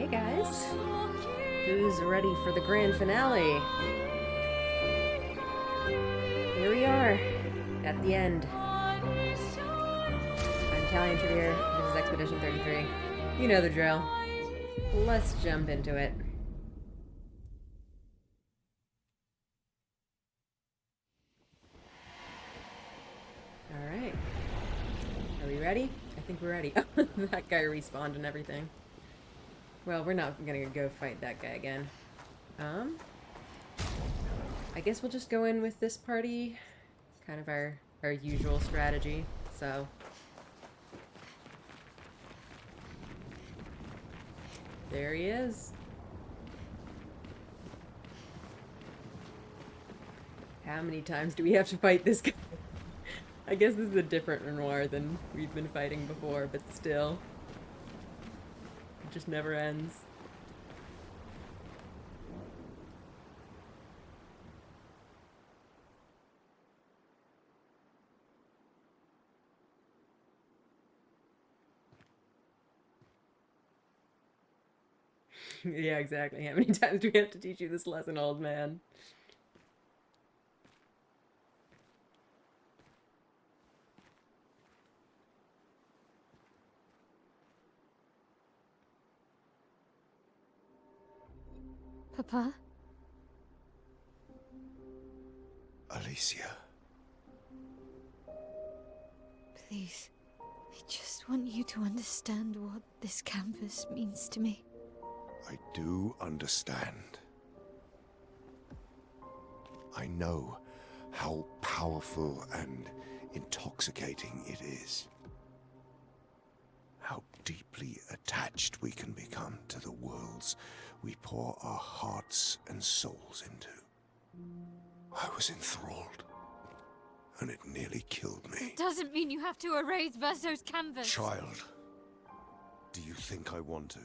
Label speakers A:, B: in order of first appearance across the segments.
A: guys. Who's ready for the grand finale? Here we are, at the end. I'm Italian Trivia. This is Expedition 33. You know the drill. Let's jump into it. Alright. Are we ready? I think we're ready. That guy respawned and everything. Well, we're not gonna go fight that guy again. I guess we'll just go in with this party. Kind of our usual strategy, so. There he is. How many times do we have to fight this guy? I guess this is a different Renoir than we've been fighting before, but still. It just never ends. Yeah, exactly. How many times do we have to teach you this lesson, old man?
B: Papa?
C: Alicia.
B: Please, I just want you to understand what this canvas means to me.
C: I do understand. I know how powerful and intoxicating it is. How deeply attached we can become to the worlds we pour our hearts and souls into. I was enthralled, and it nearly killed me.
B: It doesn't mean you have to erase Verso's canvas.
C: Child, do you think I want to?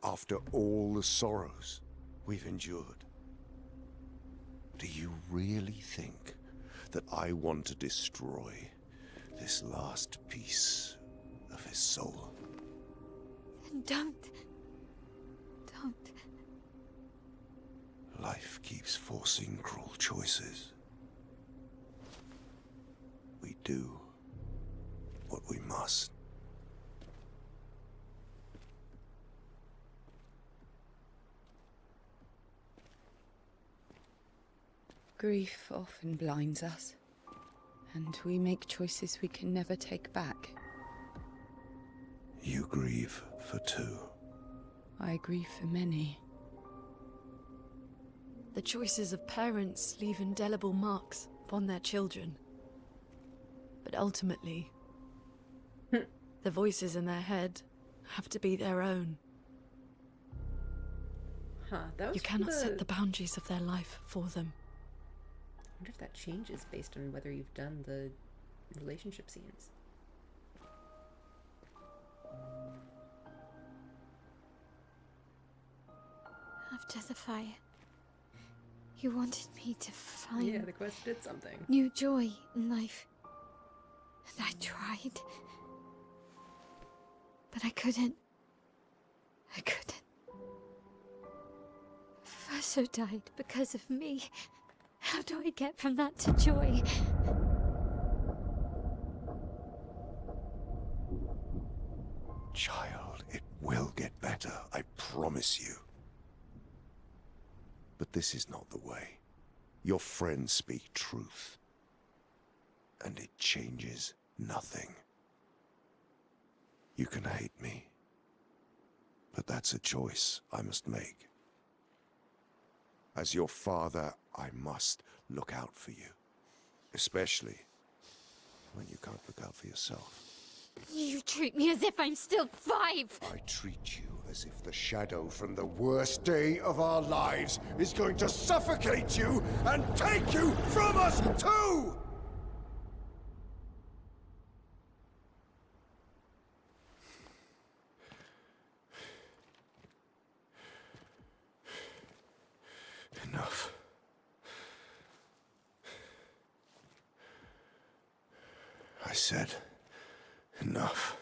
C: After all the sorrows we've endured, do you really think that I want to destroy this last piece of his soul?
B: Then don't.
C: Life keeps forcing cruel choices. We do what we must.
D: Grief often blinds us, and we make choices we can never take back.
C: You grieve for two.
D: I grieve for many.
E: The choices of parents leave indelible marks upon their children. But ultimately, the voices in their head have to be their own.
A: Huh, that was
E: You cannot set the boundaries of their life for them.
A: I wonder if that changes based on whether you've done the relationship scenes.
B: After the fire, you wanted me to find
A: Yeah, the quest did something.
B: new joy in life. And I tried. But I couldn't. Verso died because of me. How do I get from that to joy?
C: Child, it will get better, I promise you. But this is not the way. Your friends speak truth. And it changes nothing. You can hate me. But that's a choice I must make. As your father, I must look out for you. Especially when you can't look out for yourself.
B: You treat me as if I'm still 5!
C: I treat you as if the shadow from the worst day of our lives is going to suffocate you and take you from us too! Enough. I said enough.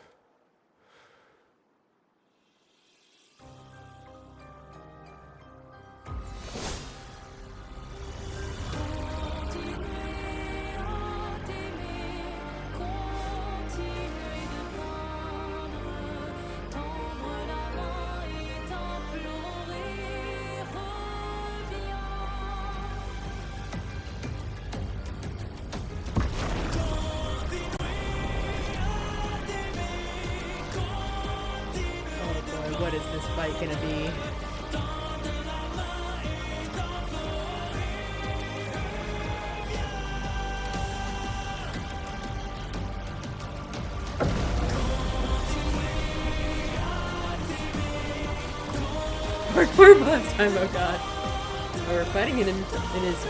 A: what is this fight gonna be? Hardcore boss time, oh god. Oh, we're fighting it in his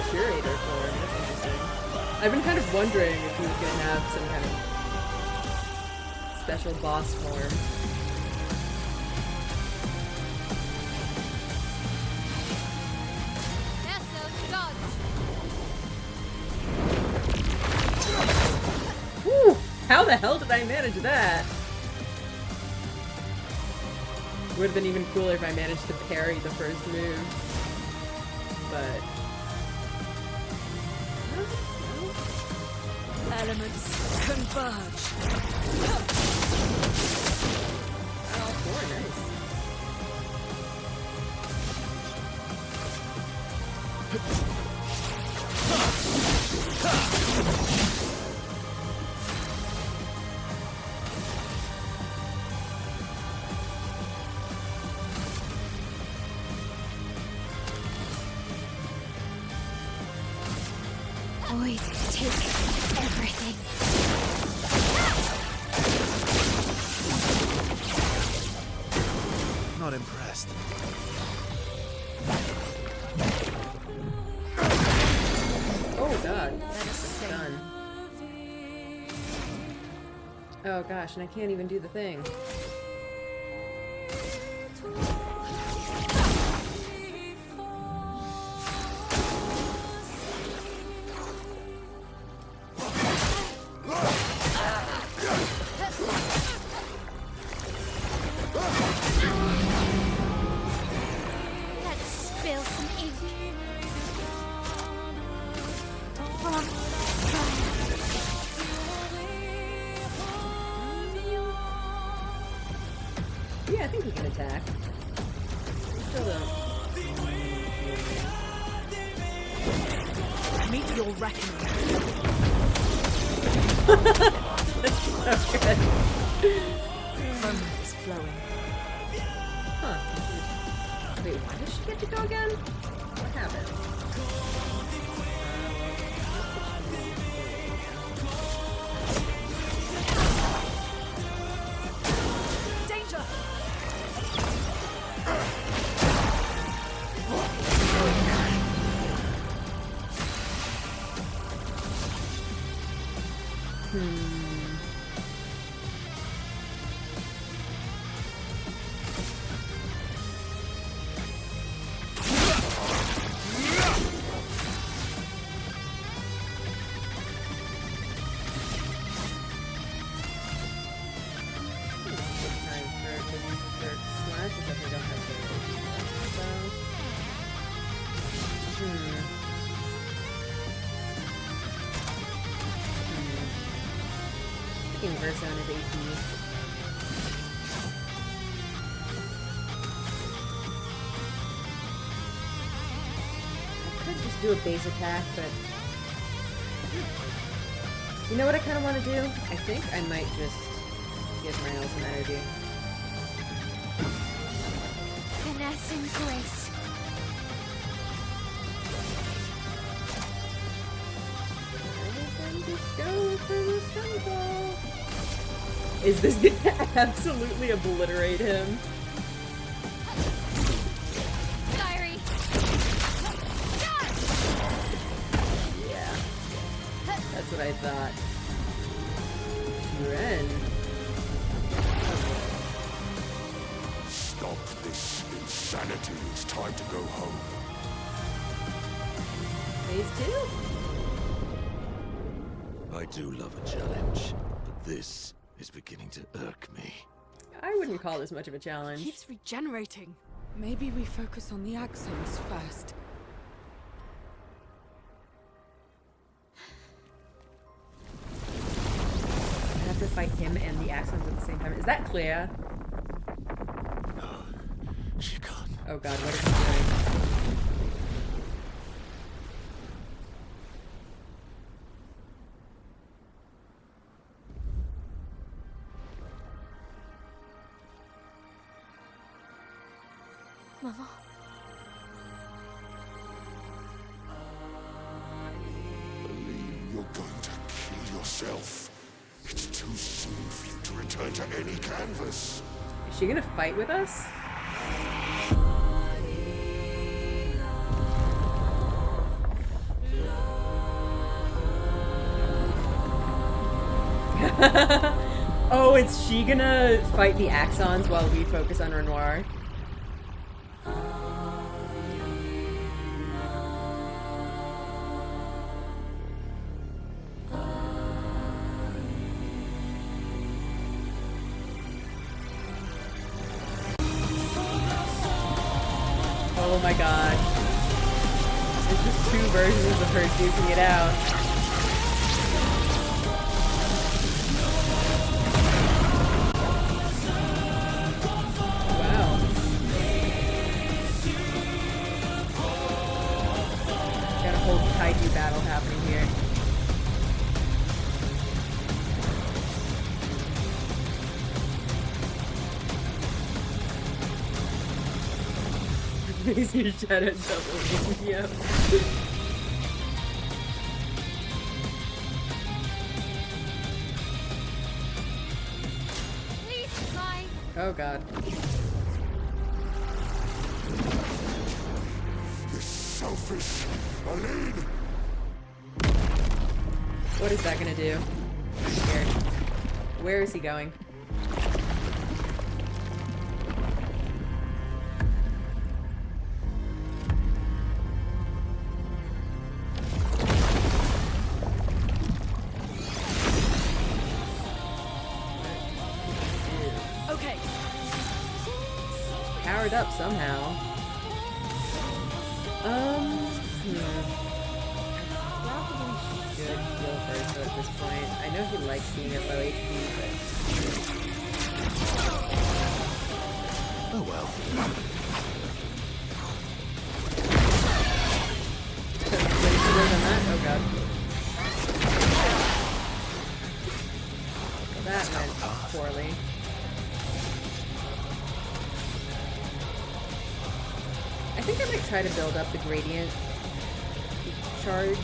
A: curator form. That's interesting. I've been kind of wondering if he was gonna have some kind of special boss form. Whew! How the hell did I manage that? Would have been even cooler if I managed to parry the first move. But...
E: Elements converge.
A: Oh, four, nice.
B: Void take everything.
C: Not impressed.
A: Oh god, that's done. Oh gosh, and I can't even do the thing.
B: Let's spill some ink.
A: Yeah, I think he can attack. Still don't.
E: Meet your reckoning.
A: That's so good.
E: Moment is flowing.
A: Huh. Wait, why does she get to go again? What happened?
E: Danger!
A: Verse on his AP. I could just do a base attack, but you know what I kind of want to do? I think I might just give Mael some energy.
B: Finesse and grace.
A: Just go for the snowball. Is this gonna absolutely obliterate him?
B: Diary.
A: Yeah. That's what I thought. Ren.
C: Stop this insanity. It's time to go home.
A: Phase 2?
C: I do love a challenge, but this is beginning to irk me.
A: I wouldn't call this much of a challenge.
E: Keeps regenerating.
D: Maybe we focus on the accents first.
A: I have to fight him and the accents at the same time. Is that Clair?
C: No, she can't.
A: Oh god, what is he doing?
B: Mama.
C: Believe you're going to kill yourself. It's too soon for you to return to any canvas.
A: Is she gonna fight with us? Oh, is she gonna fight the Axons while we focus on Renoir? Oh my god. There's just two versions of her duking it out. Wow. Got a whole kaiju battle happening here. Raise your shadow double. Yep.
B: Please try.
A: Oh god.
C: You're selfish, Aline.
A: What is that gonna do? I'm scared. Where is he going?
E: Okay.
A: Powered up somehow. Probably should heal first at this point. I know he likes being at low HP, but
C: Oh well.
A: Oh god. That went poorly. I think I might try to build up the gradient charge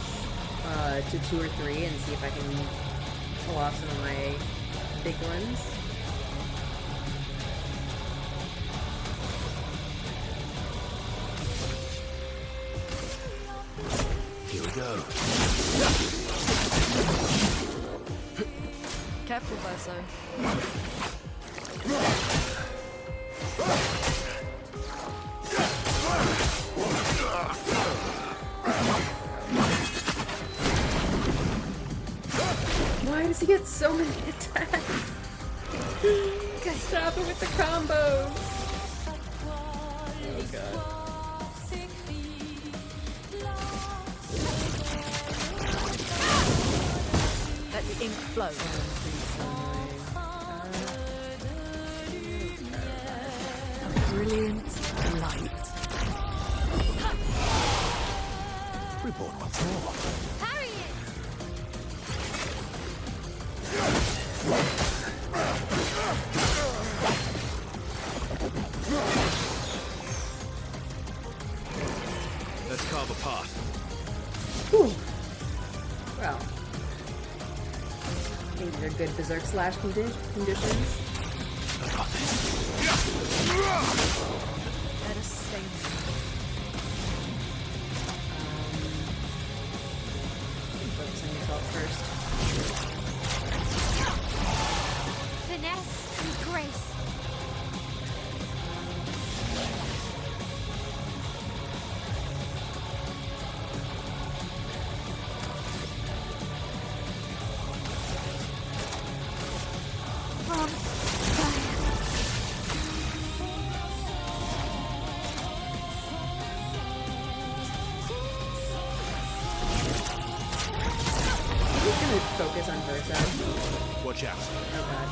A: to 2 or 3 and see if I can pull off some of my big ones.
C: Here we go.
E: Careful, Verso.
A: Why does he get so many attacks? Stop it with the combos! Oh god.
E: Let the ink flow. A brilliant light.
C: Report once more.
B: Harry it!
F: Let's carve a path.
A: Whew. Well. I think these are good berserk slash conditions.
E: Let us stay.
A: Focus on yourself first.
B: Finesse and grace. From fire.
A: I'm just gonna focus on Verso.
F: Watch out.
A: Oh god.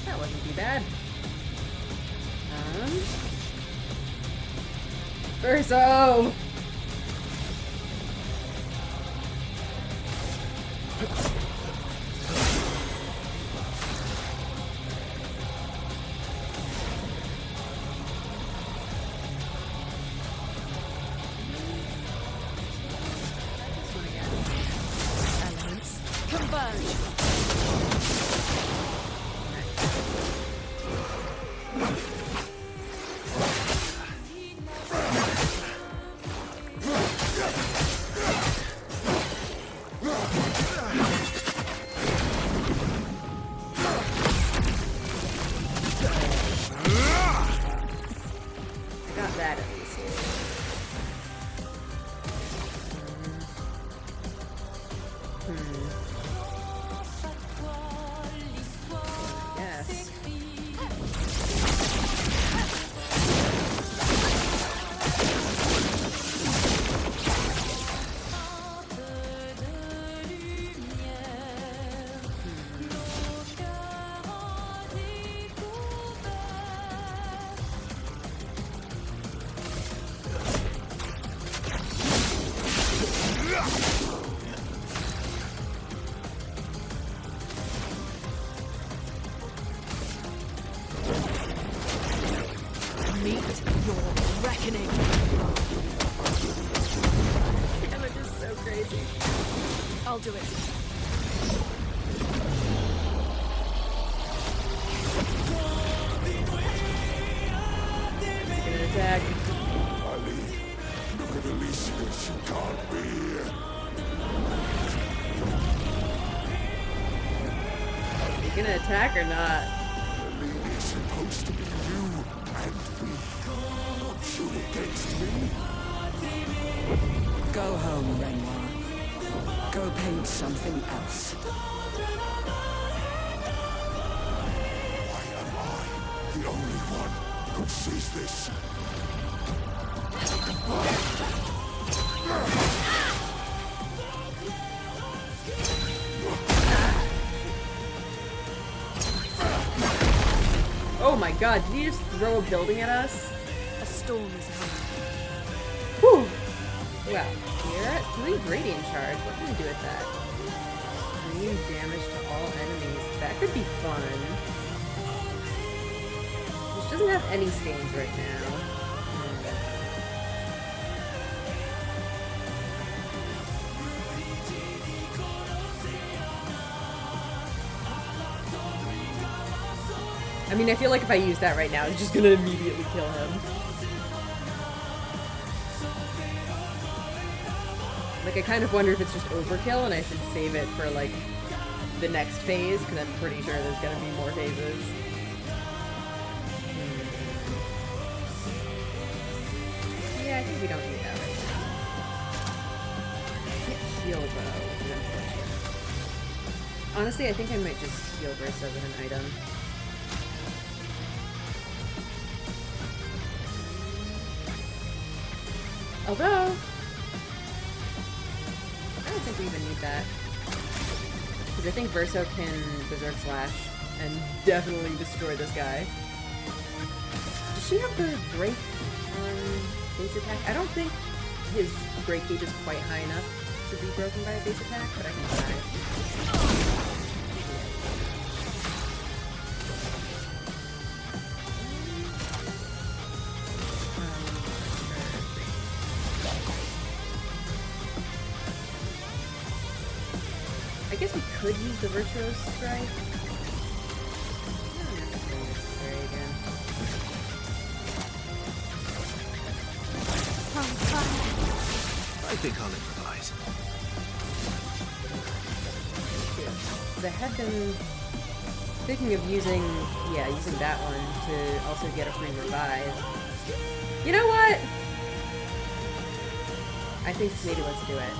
A: That wasn't too bad. Verso!
E: Meet your reckoning.
A: Damage is so crazy.
E: I'll do it.
A: He's gonna attack.
C: Ali, look at Alicia. She can't be here.
A: Are you gonna attack or not?
C: Ali is supposed to be you and me. Not you against me.
G: Go home, Renoir. Go paint something else.
C: Why am I the only one who sees this?
A: Oh my god, did he just throw a building at us?
E: A storm is coming.
A: Whew. Well, we're at 3 radiant charge. What can we do with that? Extreme damage to all enemies. That could be fun. Which doesn't have any stains right now. I mean, I feel like if I use that right now, it's just gonna immediately kill him. Like, I kind of wonder if it's just overkill and I should save it for, like, the next phase, because I'm pretty sure there's gonna be more phases. Yeah, I think we don't need that right now. Can't heal, though, which is unfortunate. Honestly, I think I might just heal burst as an item. Although, I don't think we even need that. Because I think Verso can Berserk Slash and definitely destroy this guy. Does she have the break on base attack? I don't think his break gauge is quite high enough to be broken by a base attack, but I can try. I guess we could use the Virtuoso Strike. No, not necessary again.
F: I think I'll improvise.
A: I had been thinking of using that one to also get a free revive. You know what? I think maybe let's do it.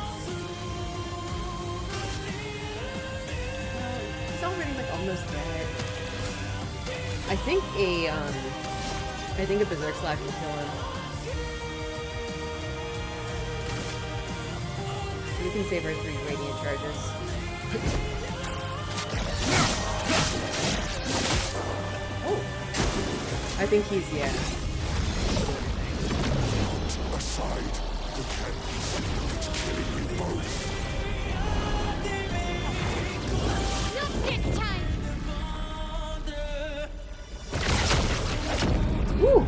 A: He's already like almost dead. I think a Berserk Slash will kill him. We can save our 3 radiant charges. Oh! I think he's, yeah.
C: Aside, the canvas. It's killing you both.
B: Not this time!
A: Woo!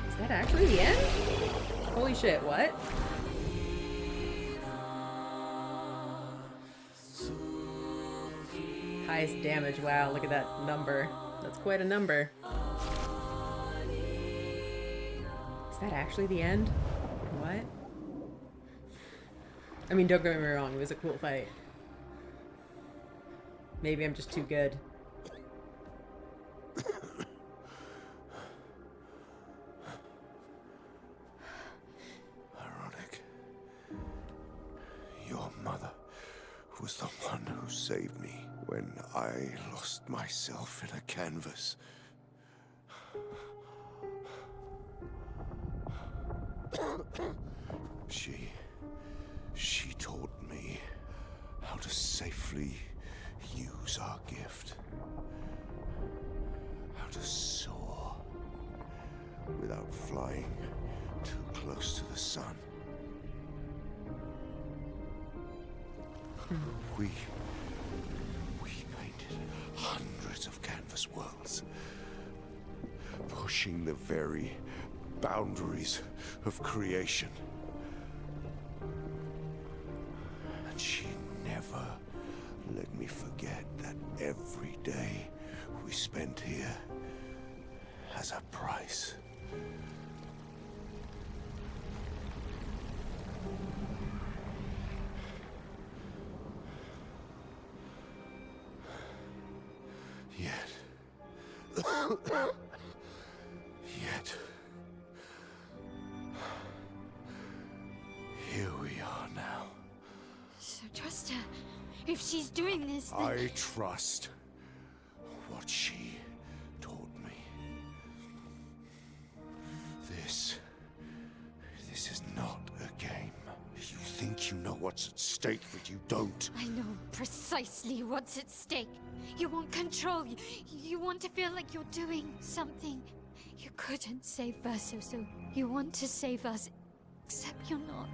A: Is that actually the end? Holy shit, what? Highest damage, wow, look at that number. That's quite a number. Is that actually the end? What? I mean, don't get me wrong, it was a cool fight. Maybe I'm just too good.
C: Ironic. Your mother was the one who saved me when I lost myself in a canvas. She taught me how to safely use our gift. How to soar without flying too close to the sun. We painted hundreds of canvas worlds, pushing the very boundaries of creation. And she never let me forget that every day we spent here has a price. Yet, here we are now.
B: So trust her. If she's doing this, then...
C: I trust what she taught me. This is not a game. You think you know what's at stake, but you don't.
B: I know precisely what's at stake. You want control. You want to feel like you're doing something. You couldn't save Verso, so you want to save us. Except you're not.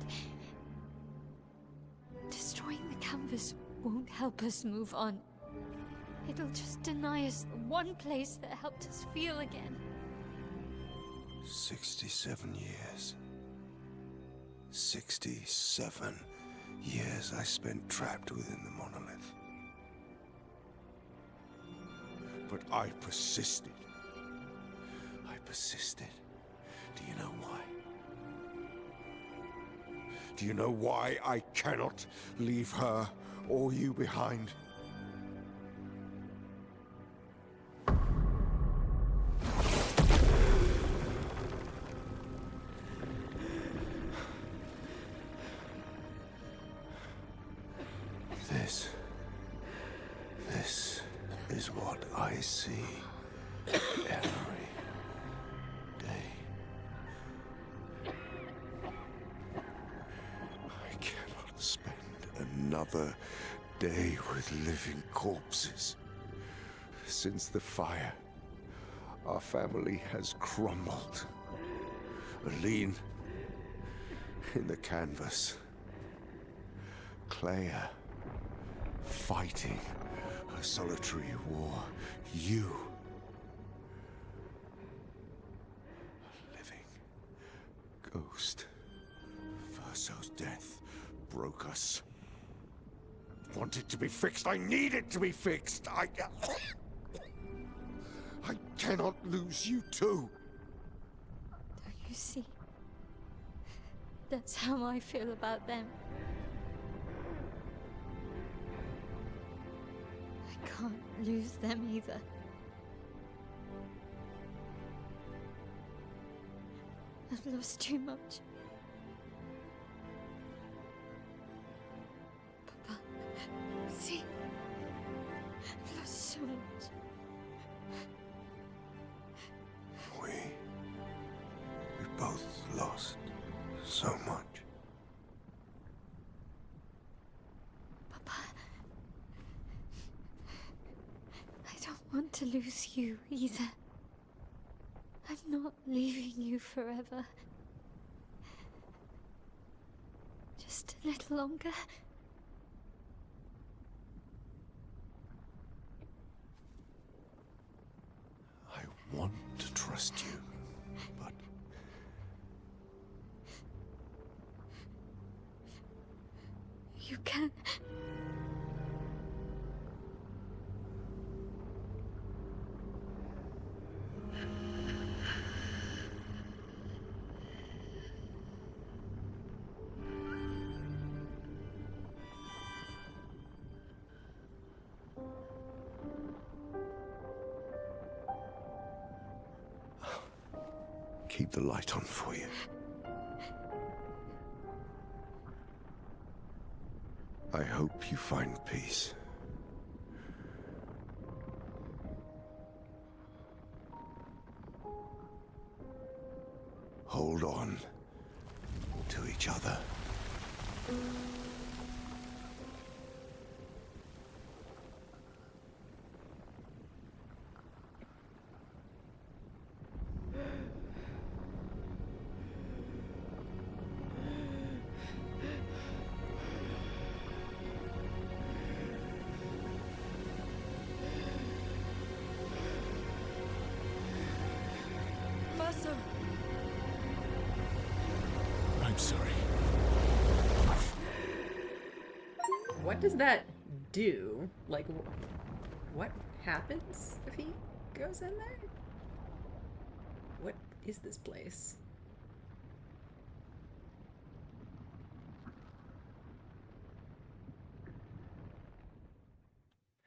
B: Destroying the canvas won't help us move on. It'll just deny us the one place that helped us feel again.
C: 67 years. 67 years I spent trapped within the monolith. But I persisted. I persisted. Do you know why? Do you know why I cannot leave her or you behind? This is what I see every day. I cannot spend another day with living corpses. Since the fire, our family has crumbled. Aline in the canvas. Clair fighting a solitary war. You, a living ghost. Verso's death broke us. Want it to be fixed. I need it to be fixed. I cannot lose you too.
B: Don't you see? That's how I feel about them. I can't lose them either. I've lost too much. Papa, see? I've lost so much.
C: We both lost so much.
B: Papa, I don't want to lose you either. I'm not leaving you forever. Just a little longer.
C: I want to trust you, but
B: You can.
C: keep the light on for you. I hope you find peace. Hold on to each other.
A: what does that do? Like, what happens if he goes in there? What is this place?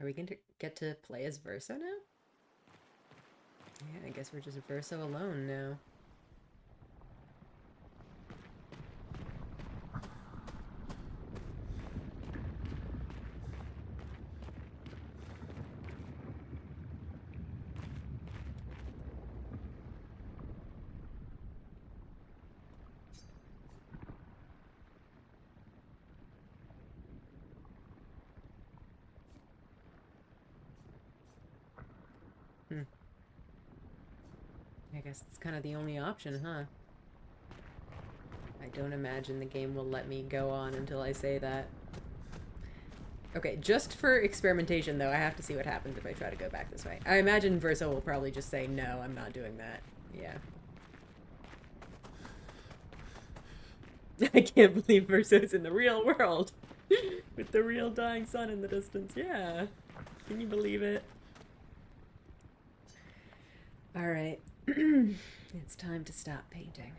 A: Are we going to get to play as Verso now? Yeah, I guess we're just Verso alone now. I guess it's kind of the only option, huh? I don't imagine the game will let me go on until I say that. Okay, just for experimentation, though, I have to see what happens if I try to go back this way. I imagine Verso will probably just say, no, I'm not doing that. Yeah. I can't believe Verso's in the real world. With the real dying sun in the distance. Yeah. Can you believe it? Alright. It's time to stop painting.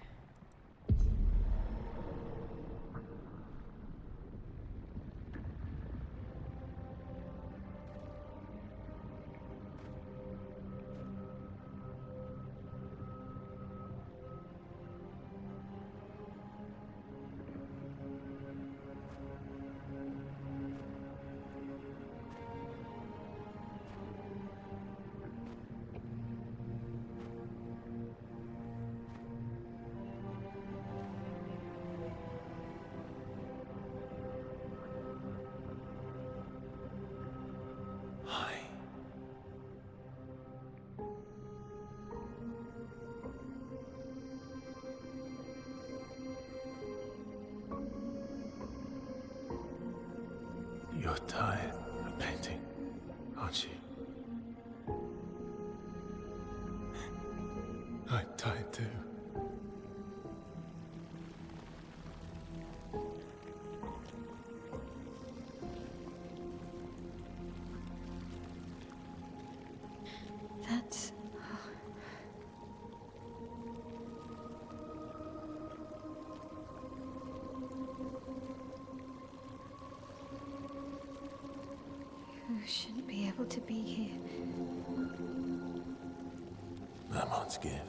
F: You're tired of painting, aren't you? I'm tired too.
B: That's... You shouldn't be able to be here.
F: Vermont's gift.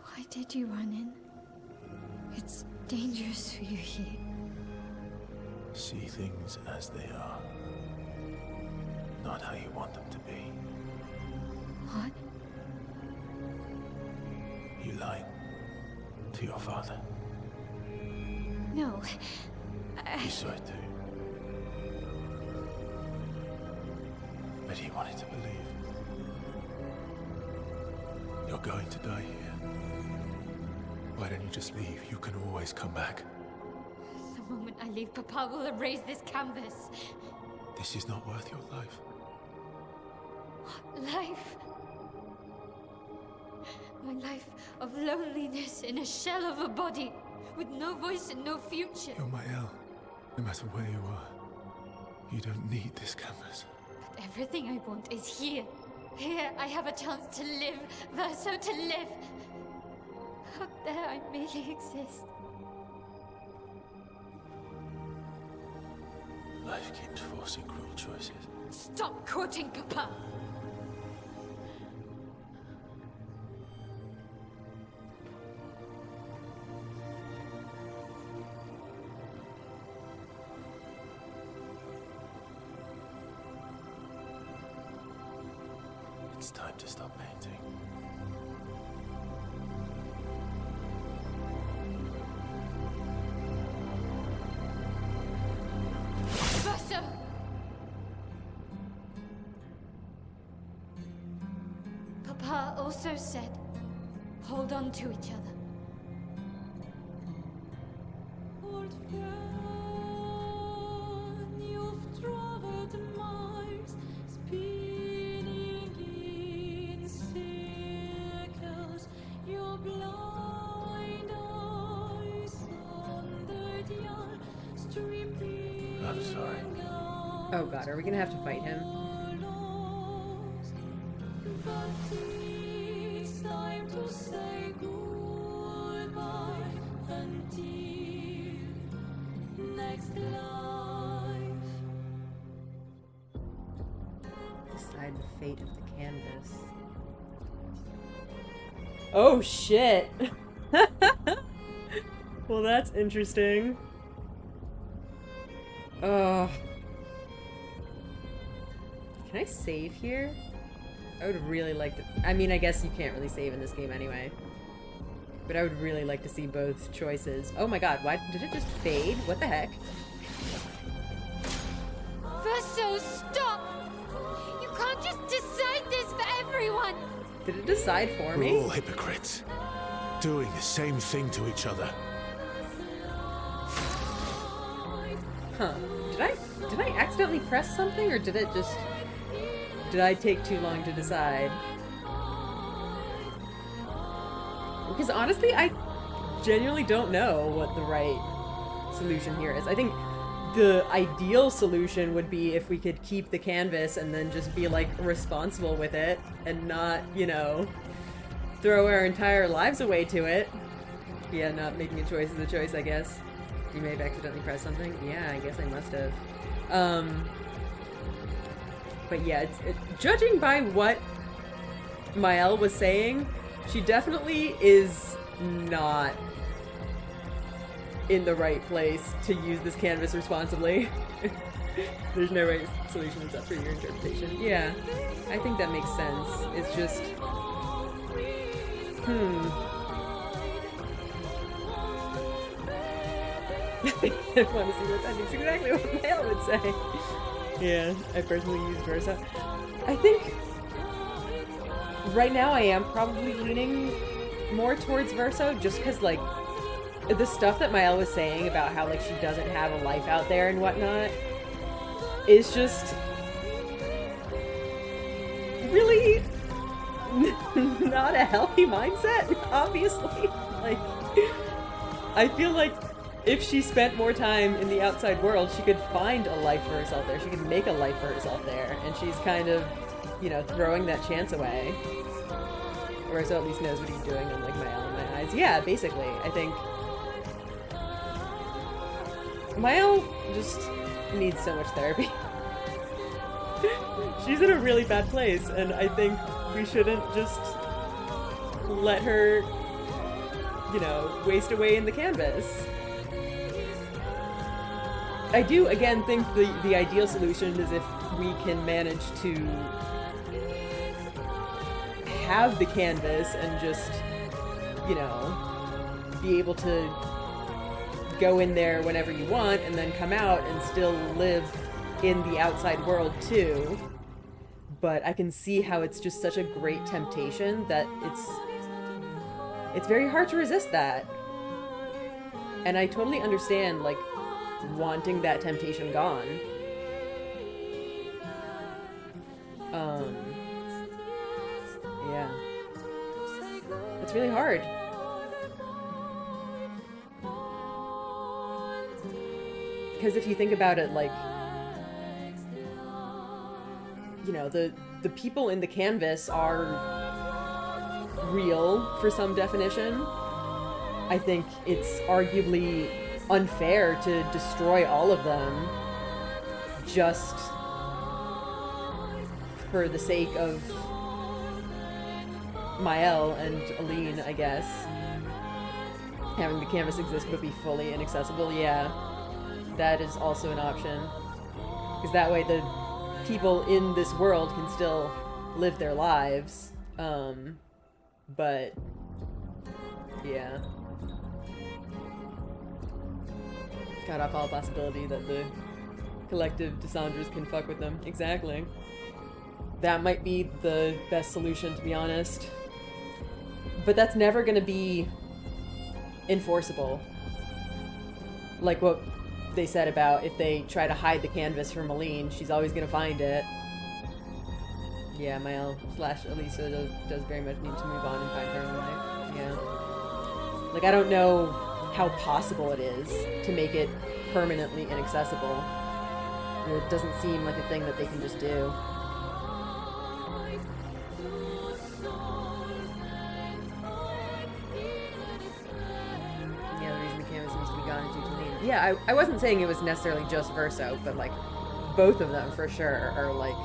B: Why did you run in? It's dangerous for you here.
F: See things as they are, not how you want them to be.
B: What?
F: You lied to your father.
B: No.
F: You saw it too. But he wanted to believe. You're going to die here. Why don't you just leave? You can always come back.
B: The moment I leave, Papa will erase this canvas.
F: This is not worth your life.
B: What life? My life of loneliness in a shell of a body, with no voice and no future.
F: You're my Elle. No matter where you are, you don't need this canvas.
B: But everything I want is here. Here I have a chance to live, Verso to live. Out there I merely exist.
F: Life keeps forcing cruel choices.
B: Stop quoting Papa!
F: It's time to stop painting.
B: Verso! Papa also said, hold on to each other. Old friend, you've traveled miles, spinning in circles, your blind eyes
F: I'm sorry.
A: Oh god, are we gonna have to fight him? Decide the fate of the canvas. Oh shit! Well, that's interesting. Can I save here? I would really like to... I mean, I guess you can't really save in this game anyway. But I would really like to see both choices. Oh my god, why did it just fade? What the heck?
B: Verso, stop! You can't just decide this for everyone!
A: Did it decide for
C: We're
A: me?
C: all hypocrites, doing the same thing to each other.
A: Huh. Did I accidentally press something, or did it just... Did I take too long to decide? Because honestly, I genuinely don't know what the right solution here is. I think the ideal solution would be if we could keep the canvas and then just be, like, responsible with it and not, you know, throw our entire lives away to it. Yeah, not making a choice is a choice, I guess. You may have accidentally pressed something. Yeah, I guess I must have. But yeah, judging by what Maëlle was saying, she definitely is not in the right place to use this canvas responsibly. There's no right solution, it's up for your interpretation. Yeah, I think that makes sense. It's just... I want to see what that means. Exactly what Maëlle would say. Yeah, I personally use Versa. I think right now I am probably leaning more towards Verso, just because, like, the stuff that Maëlle was saying about how, like, she doesn't have a life out there and whatnot is just really not a healthy mindset, obviously. Like, I feel like if she spent more time in the outside world, she could find a life for herself there. She could make a life for herself there. And she's kind of, you know, throwing that chance away. Or so at least knows what he's doing, unlike Maëlle in my eyes. Yeah, basically. I think Maëlle just needs so much therapy. She's in a really bad place, and I think we shouldn't just let her, you know, waste away in the canvas. I do, again, think the ideal solution is if we can manage to have the canvas and just, you know, be able to go in there whenever you want and then come out and still live in the outside world too. But I can see how it's just such a great temptation that it's very hard to resist that. And I totally understand, like, wanting that temptation gone. Yeah. It's really hard. Because if you think about it, like, you know, the people in the canvas are real for some definition. I think it's arguably unfair to destroy all of them just for the sake of Maëlle and Aline, I guess. Having the canvas exist but be fully inaccessible, yeah. That is also an option. Because that way the people in this world can still live their lives. But yeah. Cut off all possibility that the collective Dissandras can fuck with them. Exactly. That might be the best solution, to be honest. But that's never gonna be enforceable. Like what they said about if they try to hide the canvas from Aline, she's always gonna find it. Yeah, Maëlle / Elisa does very much need to move on and find her own life. Yeah. Like, I don't know how possible it is to make it permanently inaccessible. It doesn't seem like a thing that they can just do. Yeah, the reason the canvas needs to be gone is due to need. Yeah, I wasn't saying it was necessarily just Verso, but like both of them for sure are like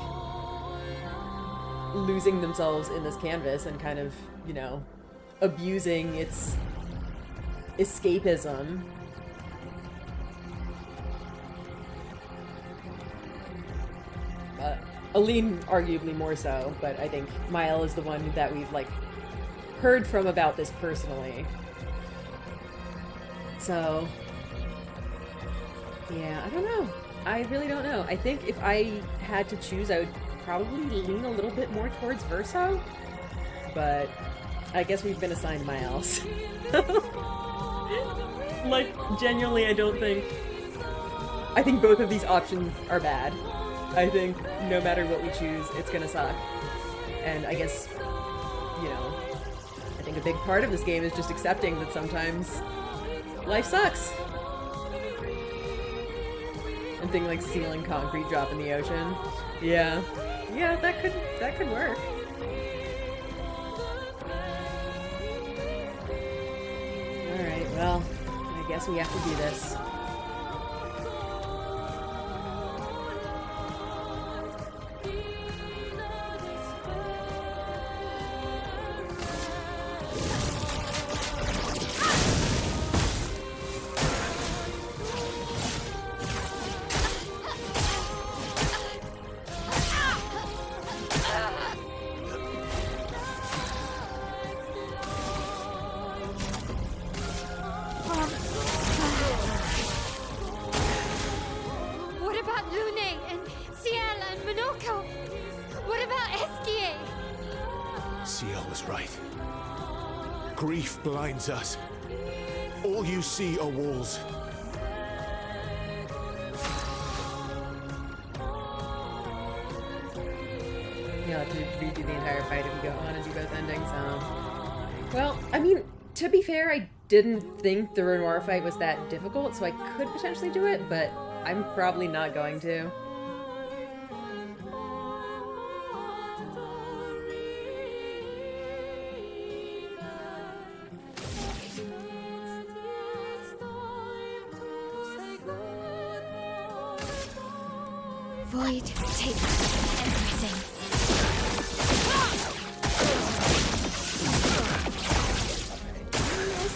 A: losing themselves in this canvas and kind of, you know, abusing its escapism. Aline arguably more so, but I think Mael is the one that we've like heard from about this personally. So yeah, I don't know. I really don't know. I think if I had to choose, I would probably lean a little bit more towards Verso, but I guess we've been assigned Mael's. Like, genuinely, I think both of these options are bad. I think no matter what we choose, it's gonna suck. And I guess, you know, I think a big part of this game is just accepting that sometimes life sucks. And things like sealing concrete drop in the ocean. Yeah. Yeah, that could work. Alright, well, I guess we have to do this.
C: Grief blinds us. All you see are walls.
A: You'll have to redo the entire fight if you go on and do both endings, well, I mean, to be fair, I didn't think the Renoir fight was that difficult, so I could potentially do it, but I'm probably not going to.
B: Void, take everything.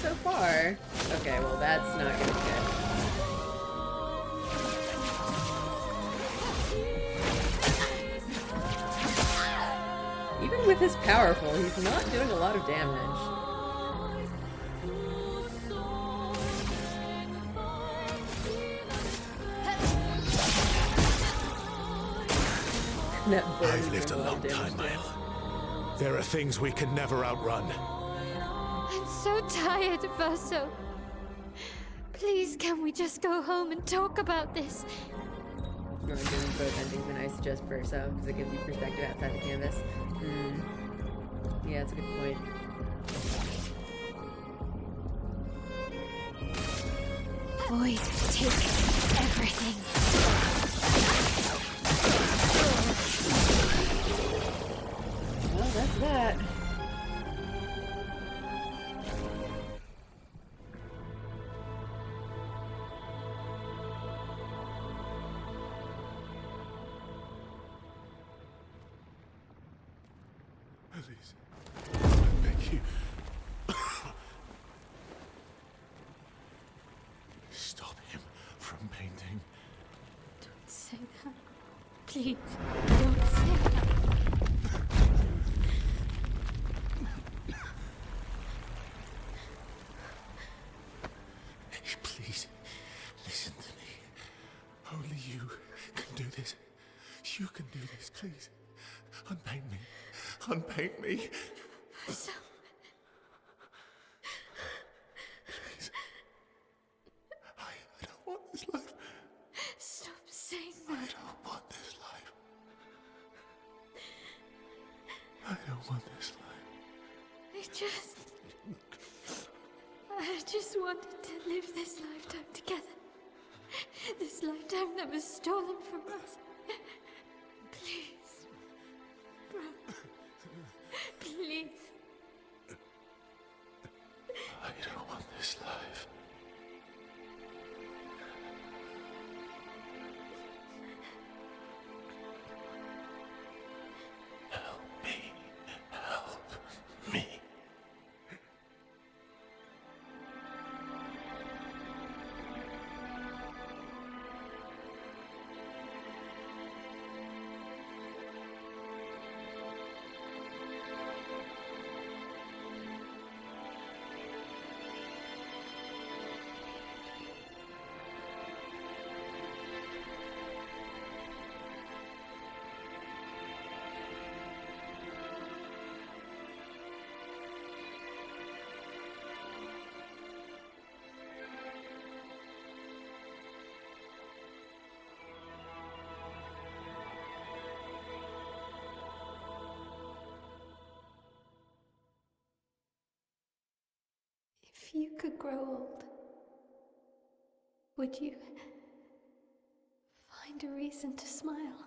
A: So far. Okay, well that's not gonna be good. Even with his powerful, he's not doing a lot of damage.
C: I've lived a long time, Mael. There are things we can never outrun.
B: I'm so tired, Verso. Please, can we just go home and talk about this?
A: You want to do both endings, and I suggest Verso, because it gives you perspective outside the canvas. Yeah, that's a good point.
B: Void, take everything.
A: Well, that's that.
C: Please, I beg you. Stop him from painting.
B: Don't say that. Please, don't say that.
C: Please, listen to me. Only you can do this. You can do this, please. Unpaint me. Unpaint me.
B: So...
C: Please. I don't want this life.
B: Stop saying that.
C: I don't want this life. I don't want this life.
B: I just wanted to live this lifetime together. this lifetime that was stolen from us. Please, bro. Please.
F: I don't want this life. Help me. Help me.
B: If you could grow old, would you find a reason to smile?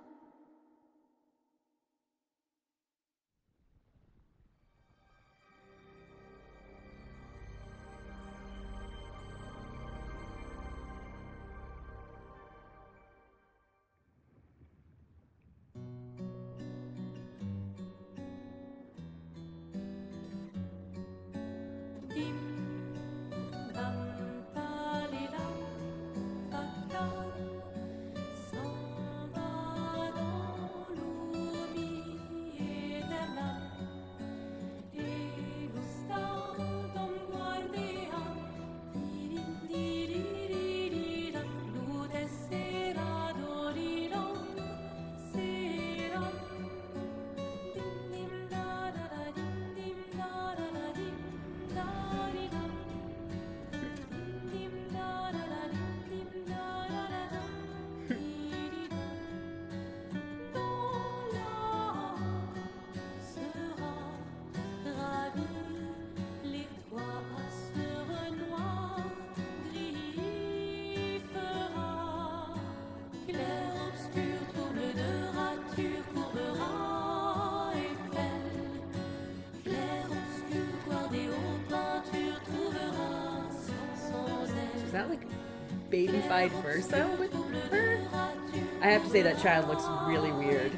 A: Is that like baby-fied verso with her? I have to say that child looks really weird.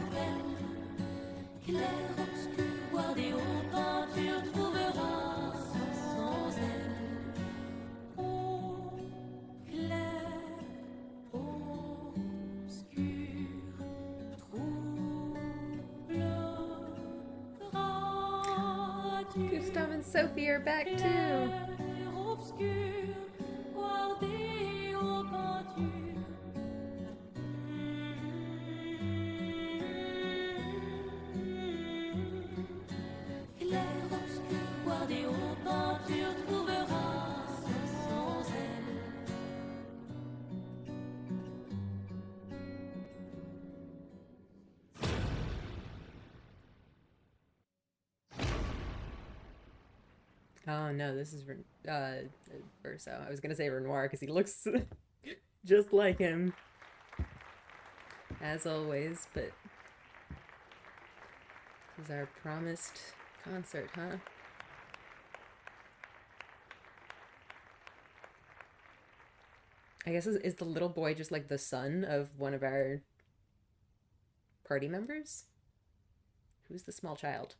A: Gustav and Sophie are back too. Oh no, this is Verso. I was gonna say Renoir because he looks just like him, as always. But this is our promised concert, huh? I guess is the little boy just like the son of one of our party members? Who's the small child?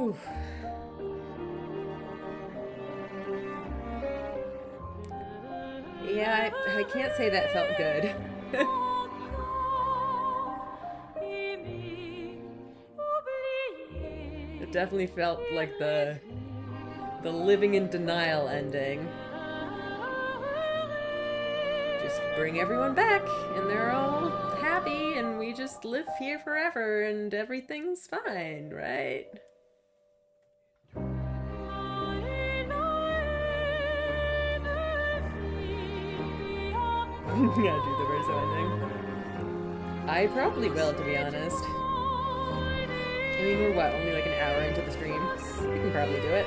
A: Whew. Yeah, I can't say that felt good. It definitely felt like the living in denial ending. Just bring everyone back, and they're all happy, and we just live here forever, and everything's fine, right? Gotta do the verso ending. I probably will, to be honest. I mean, we're what, only like an hour into the stream? We can probably do it.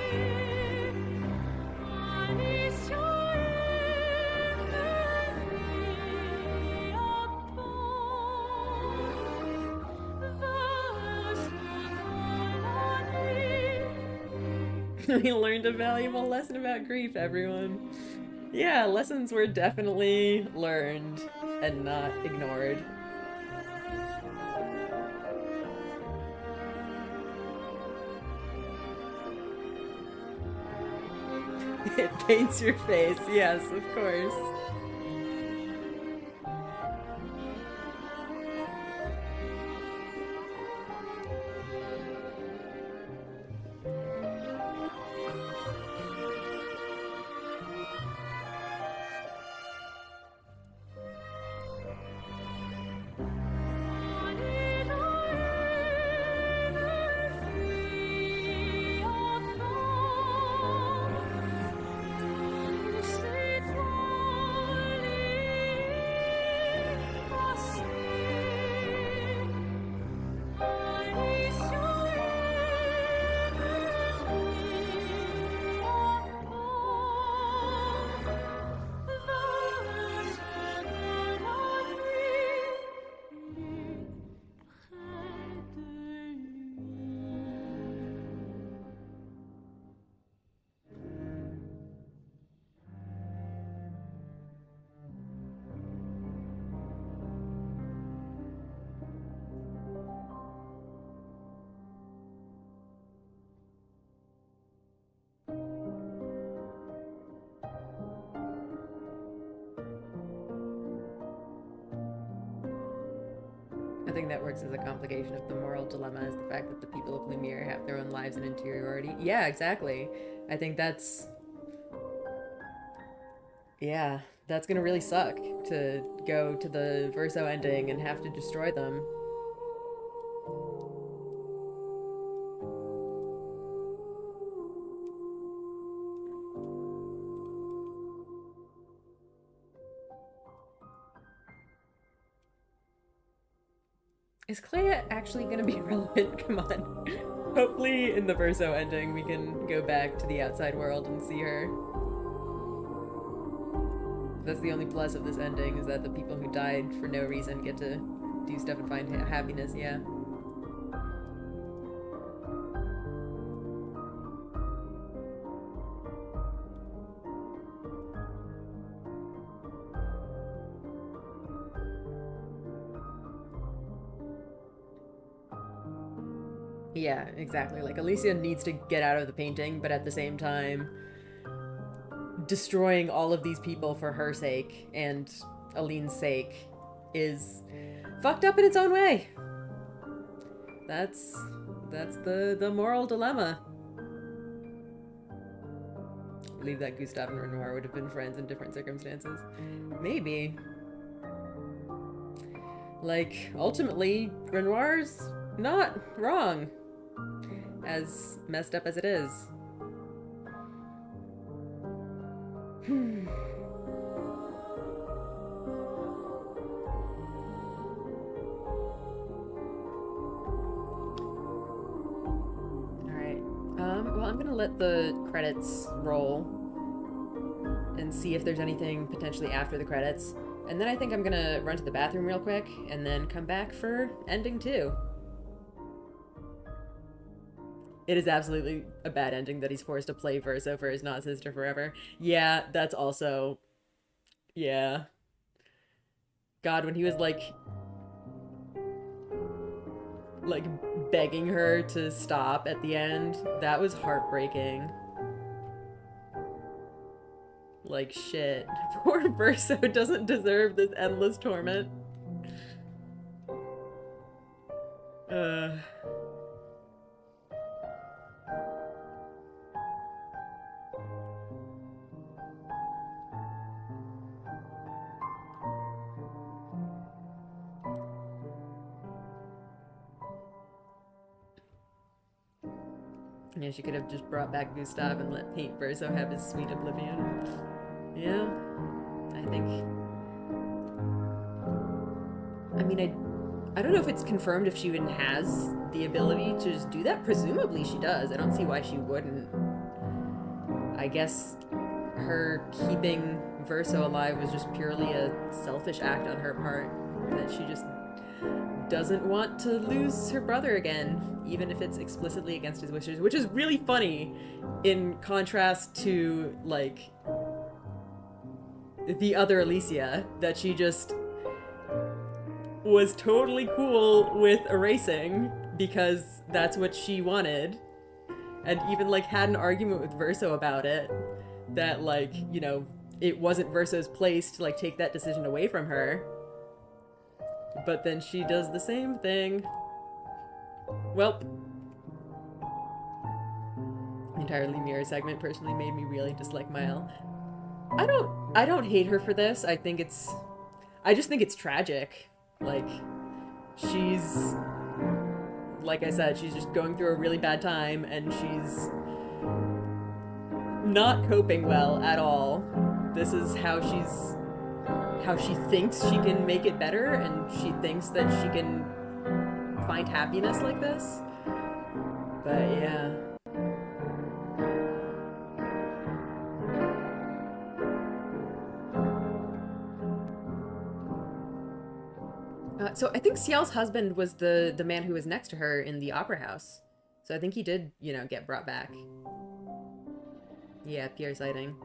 A: We learned a valuable lesson about grief, everyone. Yeah, lessons were definitely learned and not ignored. It paints your face, yes, of course. I think that works as a complication of the moral dilemma, is the fact that the people of Lumiere have their own lives and interiority. Yeah, exactly. I think that's... Yeah, that's gonna really suck to go to the verso ending and have to destroy them. Is Clair actually gonna be relevant? Come on. Hopefully in the verso ending we can go back to the outside world and see her. That's the only plus of this ending, is that the people who died for no reason get to do stuff and find happiness, yeah. Yeah, exactly. Like, Alicia needs to get out of the painting, but at the same time, destroying all of these people for her sake and Aline's sake is fucked up in its own way. That's the moral dilemma. I believe that Gustave and Renoir would have been friends in different circumstances. Maybe. Like, ultimately, Renoir's not wrong. As messed up as it is. Alright. Well, I'm gonna let the credits roll and see if there's anything potentially after the credits. And then I think I'm gonna run to the bathroom real quick and then come back for ending 2. It is absolutely a bad ending that he's forced to play verso for his not sister forever. Yeah, that's also... Yeah. God, when he was like begging her to stop at the end. That was heartbreaking. Like, shit. Poor Verso doesn't deserve this endless torment. Yeah, she could have just brought back Gustav and let Paint Verso have his sweet oblivion. Yeah, I think... I mean, I don't know if it's confirmed if she even has the ability to just do that. Presumably she does. I don't see why she wouldn't. I guess her keeping Verso alive was just purely a selfish act on her part. That she just doesn't want to lose her brother again, even if it's explicitly against his wishes, which is really funny in contrast to, like, the other Alicia, that she just was totally cool with erasing because that's what she wanted, and even, like, had an argument with Verso about it, that, like, you know, it wasn't Verso's place to, like, take that decision away from her. But then she does the same thing. Well, the entire Lemire segment personally made me really dislike Mael. I don't hate her for this. I just think it's tragic. Like, she's, like I said, she's just going through a really bad time, and she's not coping well at all. This is how she thinks she can make it better, and she thinks that she can find happiness like this. But yeah. So I think Ciel's husband was the man who was next to her in the opera house. So I think he did, you know, get brought back. Yeah, Pierre sighting.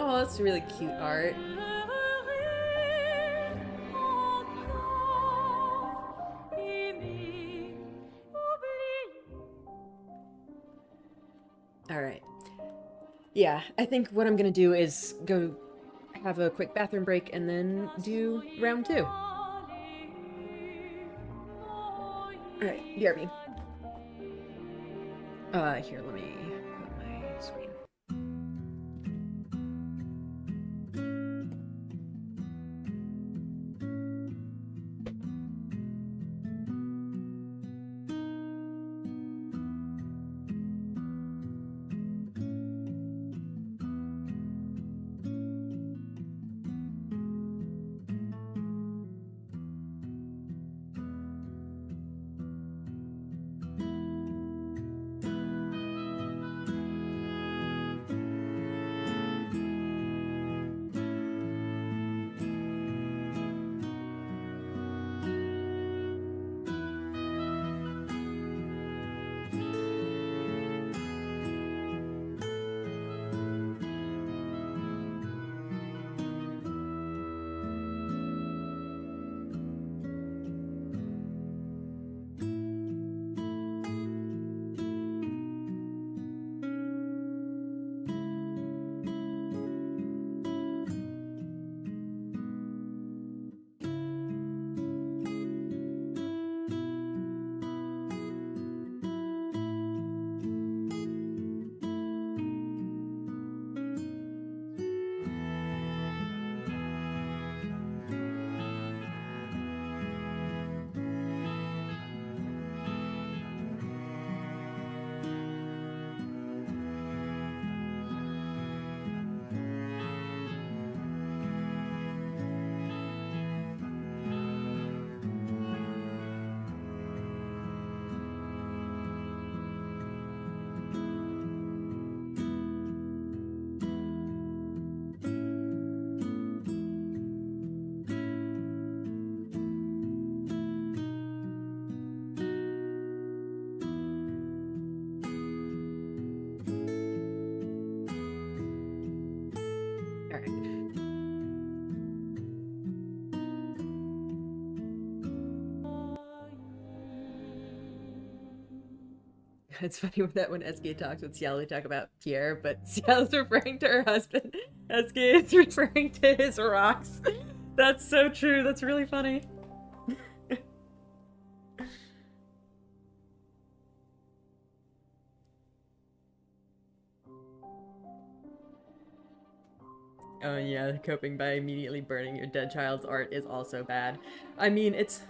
A: Oh, that's really cute art. Alright. Yeah, I think what I'm gonna do is go have a quick bathroom break and then do round 2. Alright, BRB. Here, let me put my screen. It's funny that when Eske talks with Ciel, they talk about Pierre, but Ciel is referring to her husband. Eske is referring to his rocks. That's so true. That's really funny. Oh yeah, coping by immediately burning your dead child's art is also bad. I mean, it's...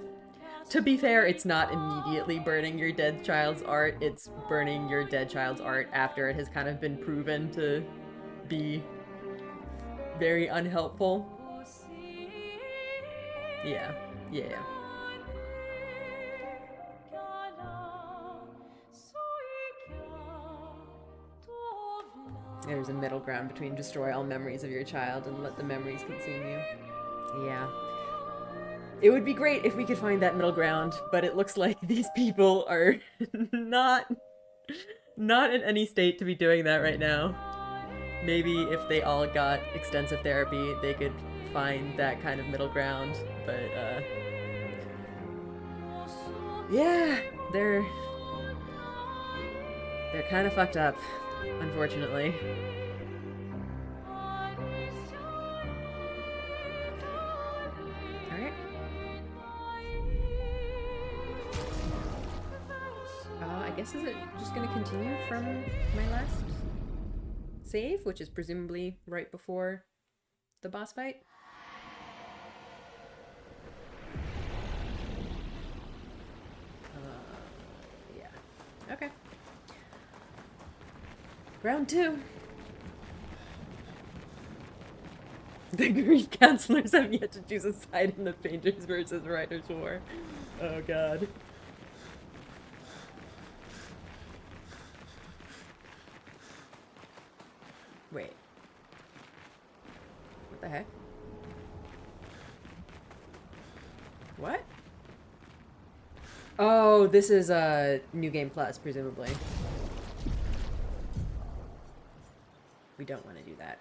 A: To be fair, it's not immediately burning your dead child's art, it's burning your dead child's art after it has kind of been proven to be very unhelpful. Yeah. Yeah. There's a middle ground between destroy all memories of your child and let the memories consume you. Yeah. It would be great if we could find that middle ground, but it looks like these people are not in any state to be doing that right now. Maybe if they all got extensive therapy, they could find that kind of middle ground, but yeah, they're kind of fucked up, unfortunately. Alright. I guess is it just gonna continue from my last save, which is presumably right before the boss fight? Yeah. Okay. Round 2. The grief counselors have yet to choose a side in the painters versus writers war. Oh god. Wait. What the heck? What? Oh, this is a New Game Plus, presumably. We don't want to do that.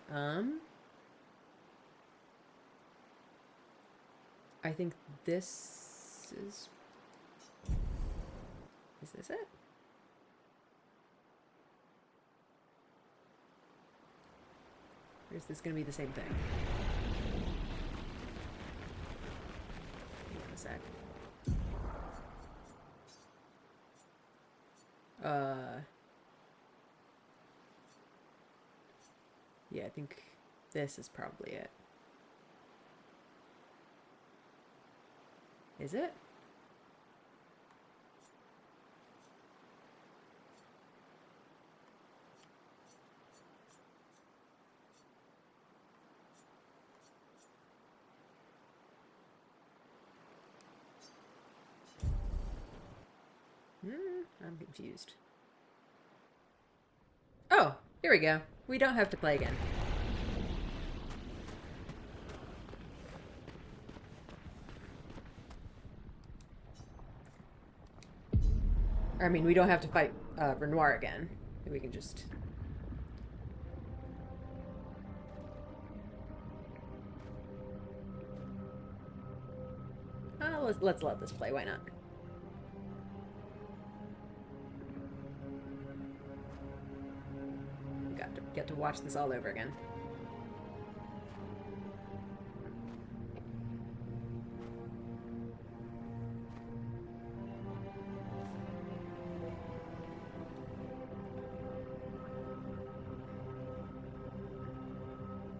A: I think this is... Is this it? Or is this going to be the same thing? Hang on a sec. Yeah, I think this is probably it. Is it? I'm confused. Oh, here we go. We don't have to play again. I mean, we don't have to fight Renoir again. We can just... let's let this play. Why not? Get to watch this all over again.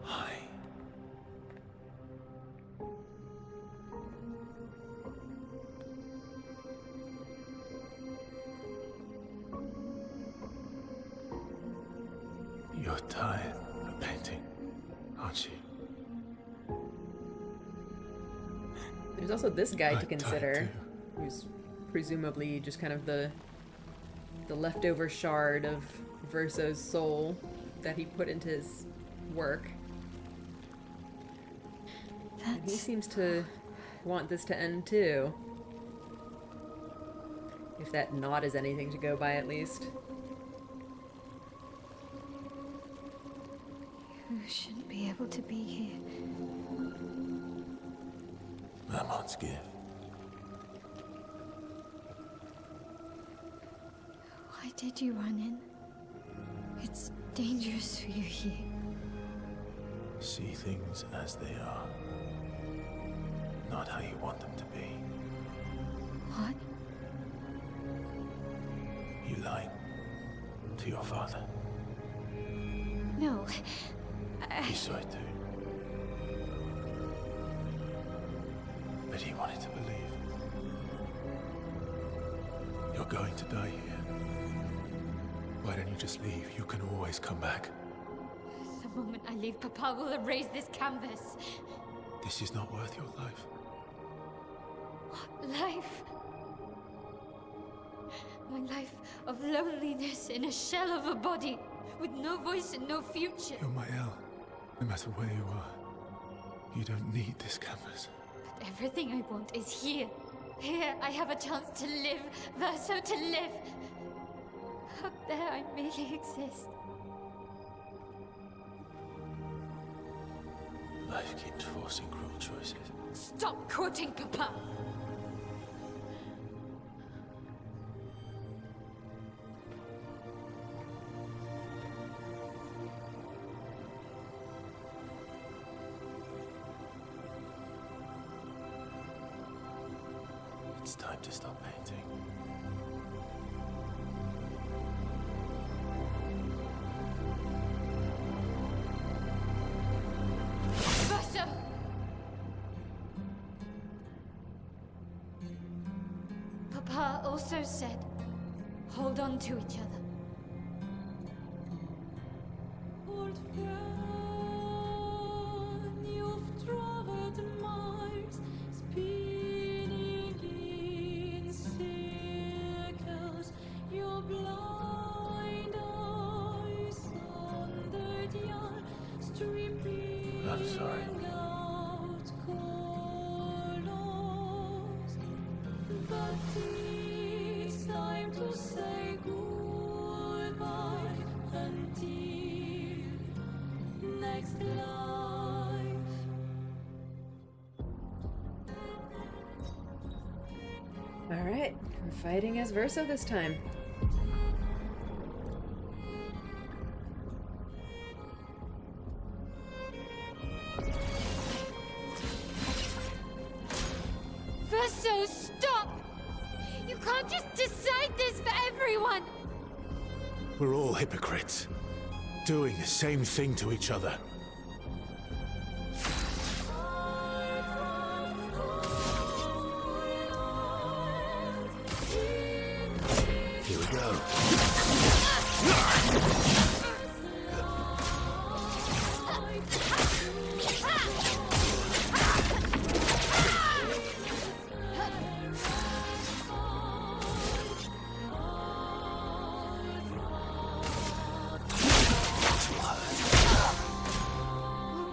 F: Hi. You're tired of painting, aren't you?
A: There's also this guy to
F: I'm
A: consider,
F: tired
A: who's presumably just kind of the leftover shard of Verso's soul that he put into his work. And he seems to want this to end too. If that not is anything to go by, at least.
B: You shouldn't be able to be here.
F: Maman's gift.
B: Why did you run in? It's dangerous for you here.
F: See things as they are, not how you want them to be.
B: What?
F: You lied to your father.
B: No.
F: He saw it too. But he wanted to believe. You're going to die here. Why don't you just leave? You can always come back.
B: The moment I leave, Papa will erase this canvas.
F: This is not worth your life.
B: What life? My life of loneliness in a shell of a body, with no voice and no future.
F: You're my Elle. No matter where you are, you don't need this canvas.
B: But everything I want is here. Here I have a chance to live, Verso to live. Up there I merely exist.
F: Life keeps forcing cruel choices.
B: Stop quoting Papa!
F: It's time to stop painting.
B: Verso! Papa also said, hold on to each other.
H: Old friend, you've traveled miles, spinning in circles. Your blind eyes on the dial, stripping
F: I'm sorry.
H: out colors. But it's time to say goodbye until next life.
A: Alright, we're fighting as Verso this time.
B: Verso, stop! You can't just decide this for everyone!
F: We're all hypocrites, doing the same thing to each other. Here we go.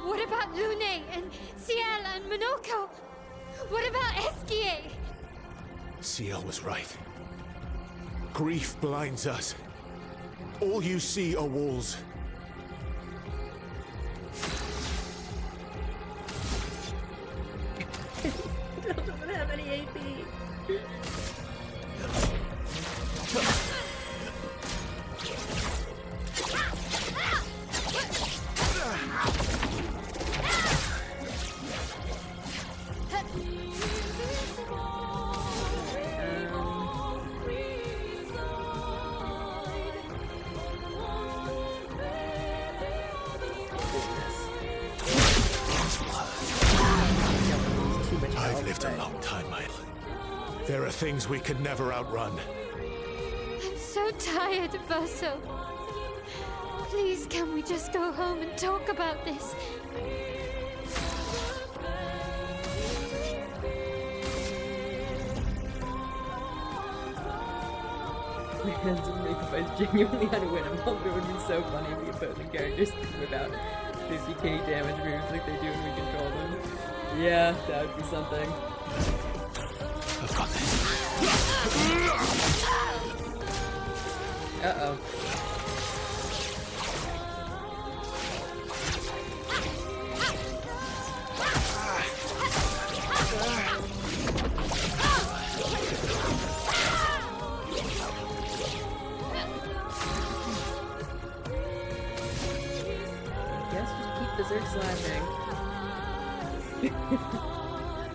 B: What about Lune and Ciel and Monoko? What about Esquier?
F: Ciel was right. Grief blinds us. All you see are walls.
A: Doesn't have any AP.
F: I've lived a long time, Mile. There are things we could never outrun.
B: I'm so tired, Verso. Please, can we just go home and talk about this?
A: My hands and makeup eyes genuinely had to win. I'm hoping it would be so funny if the opposing characters without 50k damage moves like they do when we control them. Yeah, that would be something.
F: I've got this.
A: Uh-oh. Oh god.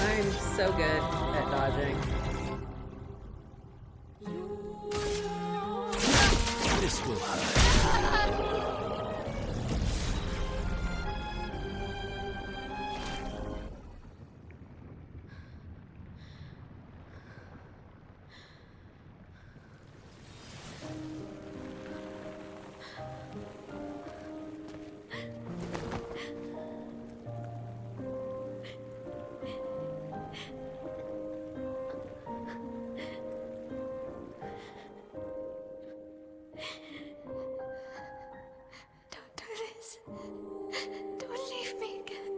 A: I'm so good at dodging.
F: This will hurt.
B: Don't do this. Don't leave me again.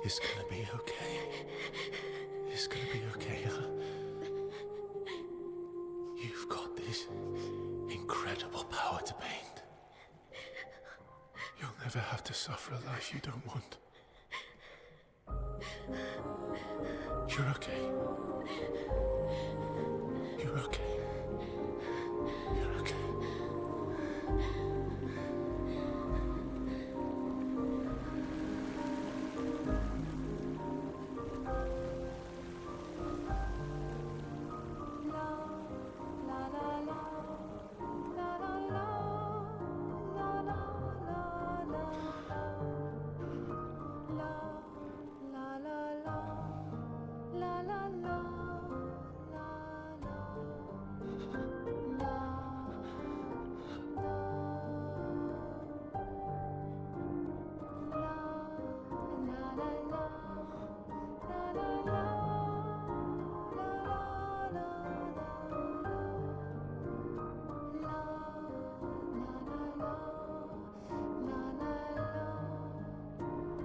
F: It's gonna be okay. It's gonna be okay, huh? You've got this incredible power to paint. You'll never have to suffer a life you don't want. You're okay. You're okay. You're okay.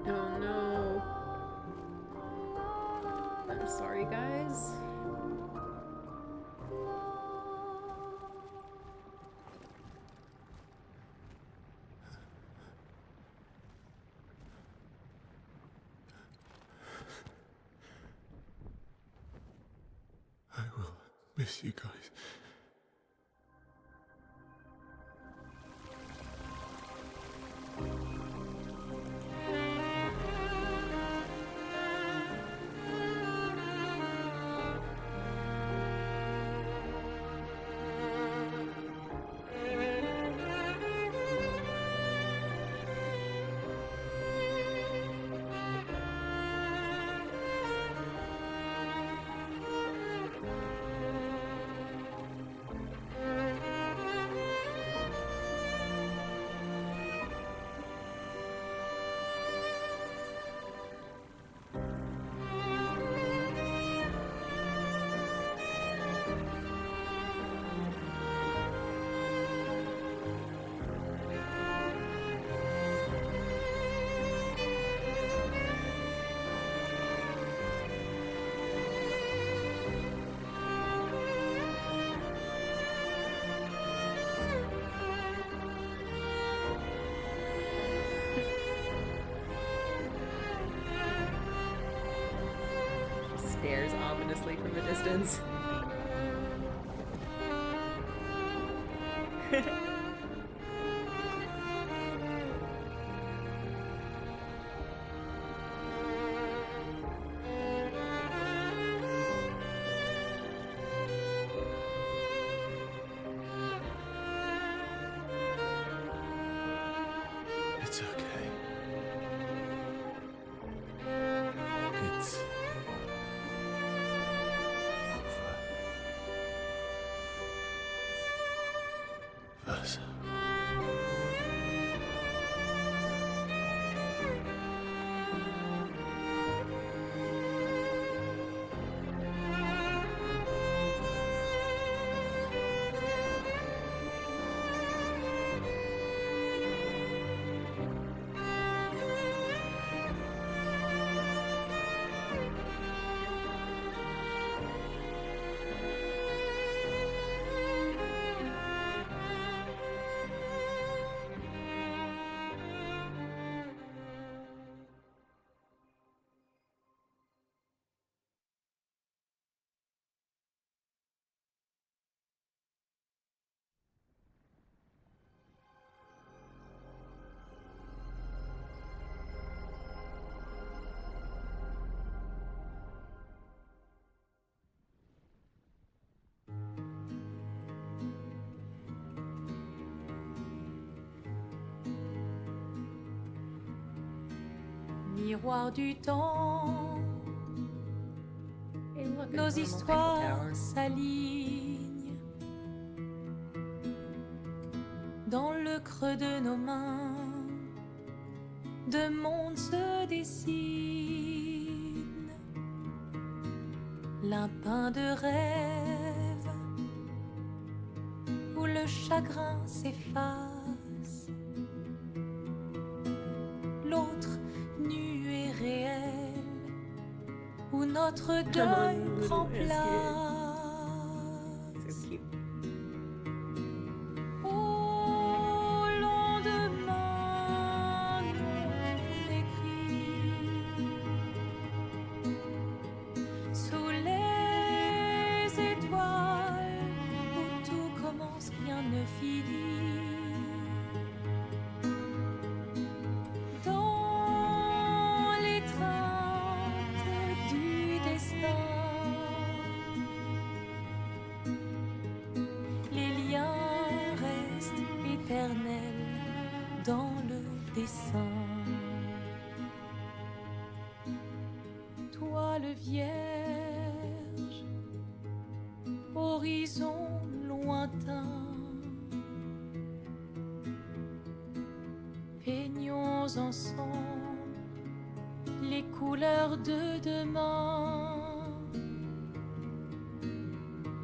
A: Oh no. I'm sorry, guys.
F: I will miss you guys.
A: Stares ominously from a distance.
F: It's okay. It's over. Versa.
H: miroir du temps,
A: Hey, look,
H: nos
A: it's a normal Eiffel
H: histoires
A: Tower.
H: s'alignent dans le creux de nos mains. Deux mondes se dessinent, l'un peint de rêve où le chagrin s'efface, l'autre nu et réel où notre deuil
A: little
H: prend
A: Escape.
H: place.
A: So cute.
H: Au lendemain non écrit, sous les étoiles où tout commence, rien ne finit. Dans l'étreinte du destin, les liens restent éternels dans le dessin. Toile vierge, horizon lointain, peignons ensemble les couleurs de demain.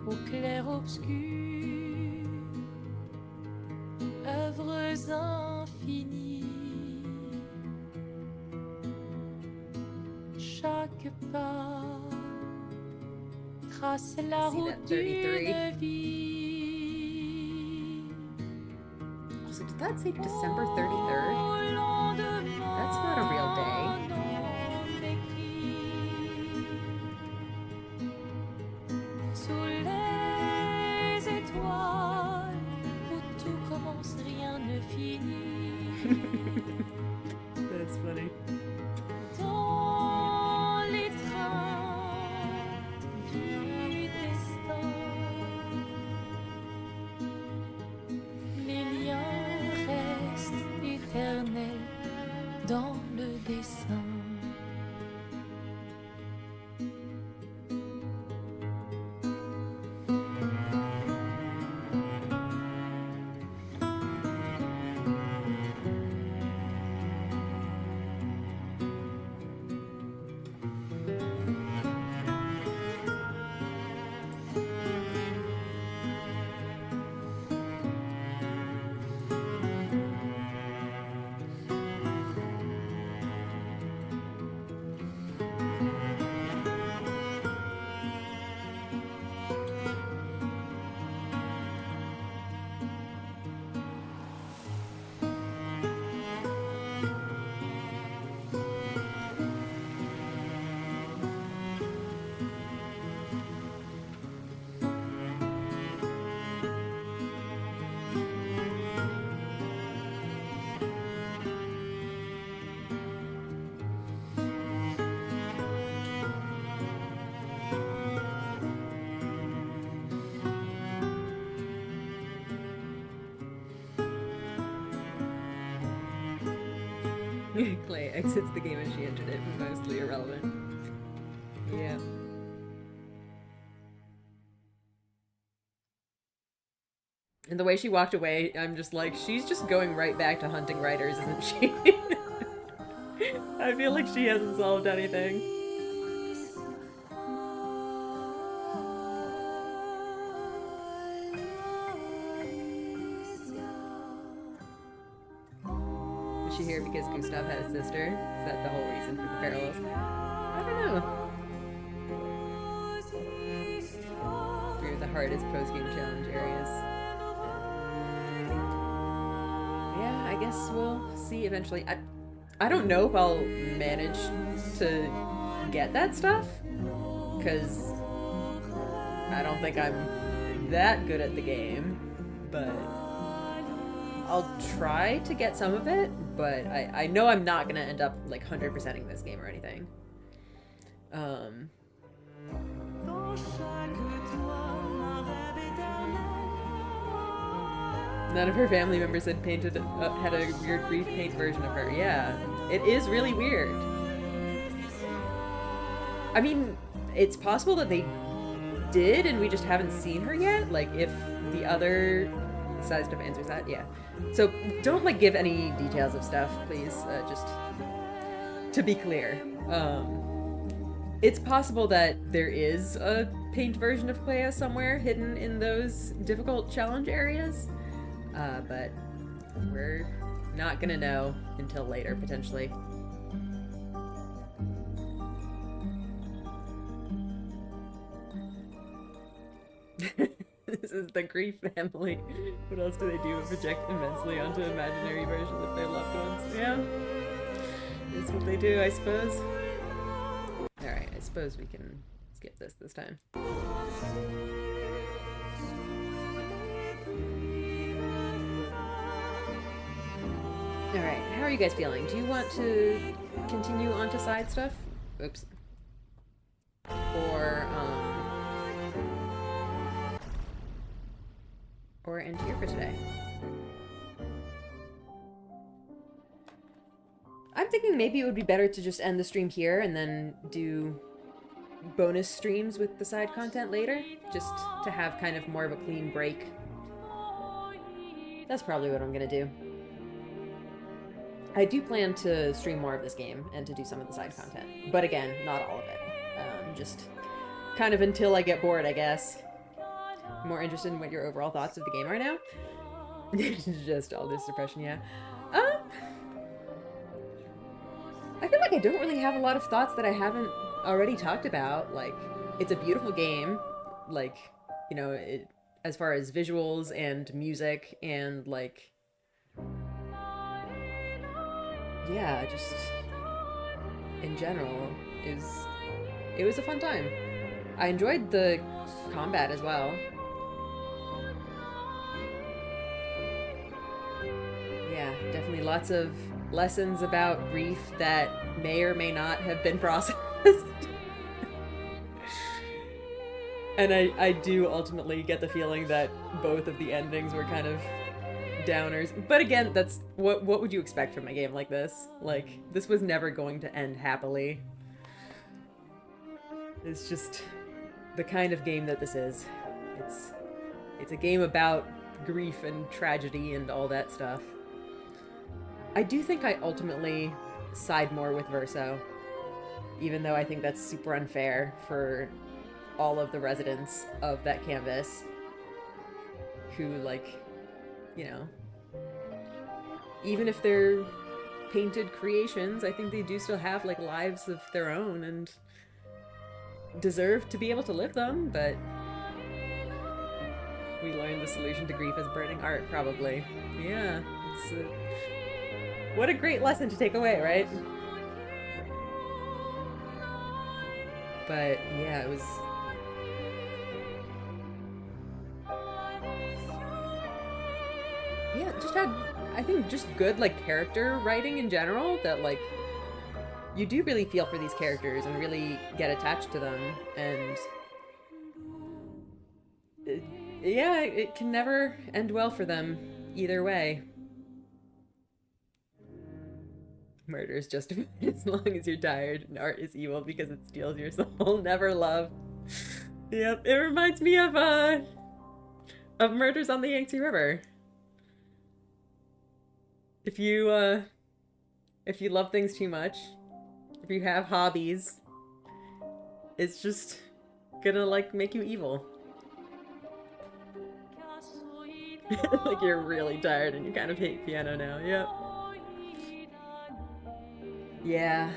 H: Au clair obscur, œuvres infinies. Chaque pas trace la
A: See
H: route
A: that 33?
H: d'une vie.
A: Also, did that say December 33rd? That's not a real day.
H: Sous les étoiles où tout commence, rien ne finit.
A: That's funny.
H: Dans l'étreinte du destin, les liens restent éternels dans le dessin.
A: Clay exits the game as she entered it, mostly irrelevant. Yeah. And the way she walked away, I'm just like, she's just going right back to hunting writers, isn't she? I feel like she hasn't solved anything. Is she here because Gustav had a sister? Is that the whole reason for the parallels? I don't know. Through the hardest post-game challenge areas. Yeah, I guess we'll see eventually. I don't know if I'll manage to get that stuff, because I don't think I'm that good at the game, but I'll try to get some of it, but I know I'm not gonna end up like 100%ing this game or anything. None of her family members had painted had a weird grief paint version of her. Yeah, it is really weird. I mean, it's possible that they did and we just haven't seen her yet. Like, if the other side stuff answers that, yeah. So don't, like, give any details of stuff, please. Just to be clear. It's possible that there is a paint version of Clair somewhere hidden in those difficult challenge areas. But we're not gonna know until later, potentially. This is the Grief family. What else do they do but project immensely onto imaginary versions of their loved ones? Yeah. This is what they do, I suppose. Alright, I suppose we can skip this time. Alright, how are you guys feeling? Do you want to continue on to side stuff? Oops. Or end here for today? I'm thinking maybe it would be better to just end the stream here and then do bonus streams with the side content later, just to have kind of more of a clean break. That's probably what I'm gonna do. I do plan to stream more of this game and to do some of the side content, but again, not all of it. Just kind of until I get bored, I guess. More interested in what your overall thoughts of the game are now? Just all this depression, yeah. I feel like I don't really have a lot of thoughts that I haven't already talked about. Like, it's a beautiful game. Like, you know, as far as visuals and music and, like... yeah, just... in general, it was a fun time. I enjoyed the combat as well. Yeah, definitely lots of lessons about grief that may or may not have been processed. And I do ultimately get the feeling that both of the endings were kind of downers. But again, that's what would you expect from a game like this? Like, this was never going to end happily. It's just the kind of game that this is. It's a game about grief and tragedy and all that stuff. I do think I ultimately side more with Verso, even though I think that's super unfair for all of the residents of that canvas who, like, you know, even if they're painted creations, I think they do still have, like, lives of their own and deserve to be able to live them, but we learned the solution to grief as burning art, probably. Yeah, what a great lesson to take away, right? But yeah, it was... yeah, it just had, I think, just good, like, character writing in general, that, like, you do really feel for these characters and really get attached to them, and yeah, it can never end well for them either way. Murder is justified as long as you're tired, and art is evil because it steals your soul. Never love. Yep, it reminds me of Murders on the Yangtze River. If you love things too much, if you have hobbies, it's just gonna, like, make you evil. Like, you're really tired and you kind of hate piano now. Yep. Yeah.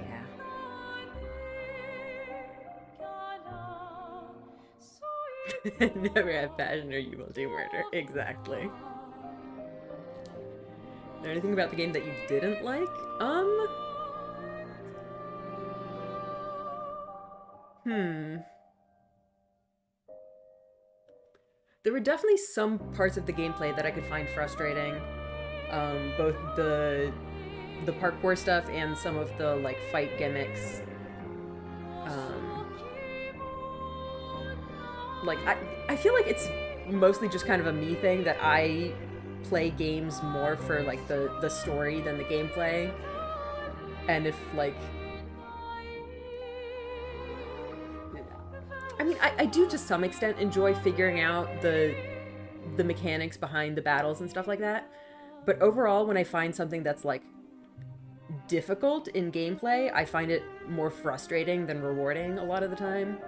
A: Yeah. Never have passion or you will do murder. Exactly. Is there anything about the game that you didn't like? There were definitely some parts of the gameplay that I could find frustrating. Both the parkour stuff and some of the, like, fight gimmicks. Like, I feel like it's mostly just kind of a me thing that I play games more for like the story than the gameplay. And if like, I mean, I do to some extent enjoy figuring out the mechanics behind the battles and stuff like that. But overall, when I find something that's like difficult in gameplay, I find it more frustrating than rewarding a lot of the time.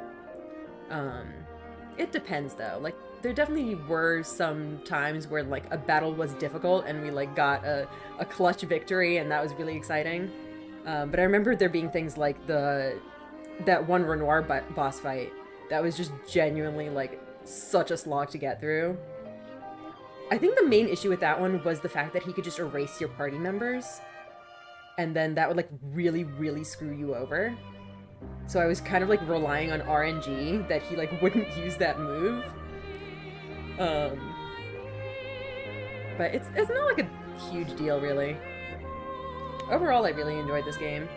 A: It depends though. Like, there definitely were some times where like a battle was difficult and we like got a clutch victory, and that was really exciting. But I remember there being things like that one Renoir boss fight that was just genuinely like such a slog to get through. I think the main issue with that one was the fact that he could just erase your party members, and then that would like really, really screw you over. So I was kind of like relying on RNG that he like wouldn't use that move. But it's not like a huge deal really. Overall, I really enjoyed this game.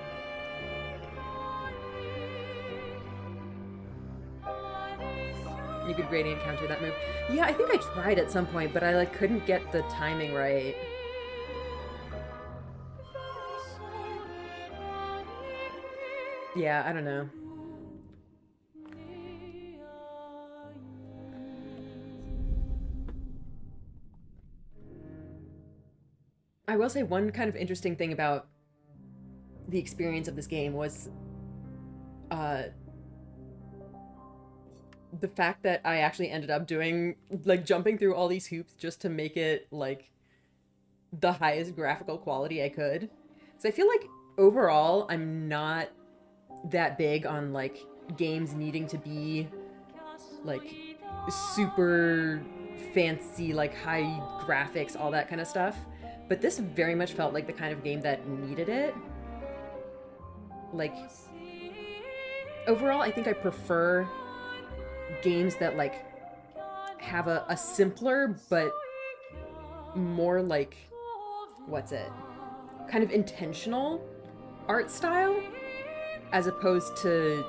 A: You could gradient counter that move. Yeah, I think I tried at some point, but I like couldn't get the timing right. Yeah, I don't know. I will say one kind of interesting thing about the experience of this game was the fact that I actually ended up doing, like, jumping through all these hoops just to make it, like, the highest graphical quality I could. So I feel like, overall, I'm not that big on, like, games needing to be, like, super fancy, like, high graphics, all that kind of stuff. But this very much felt like the kind of game that needed it. Like, overall, I think I prefer games that like have a simpler but more like, what's it, kind of intentional art style, as opposed to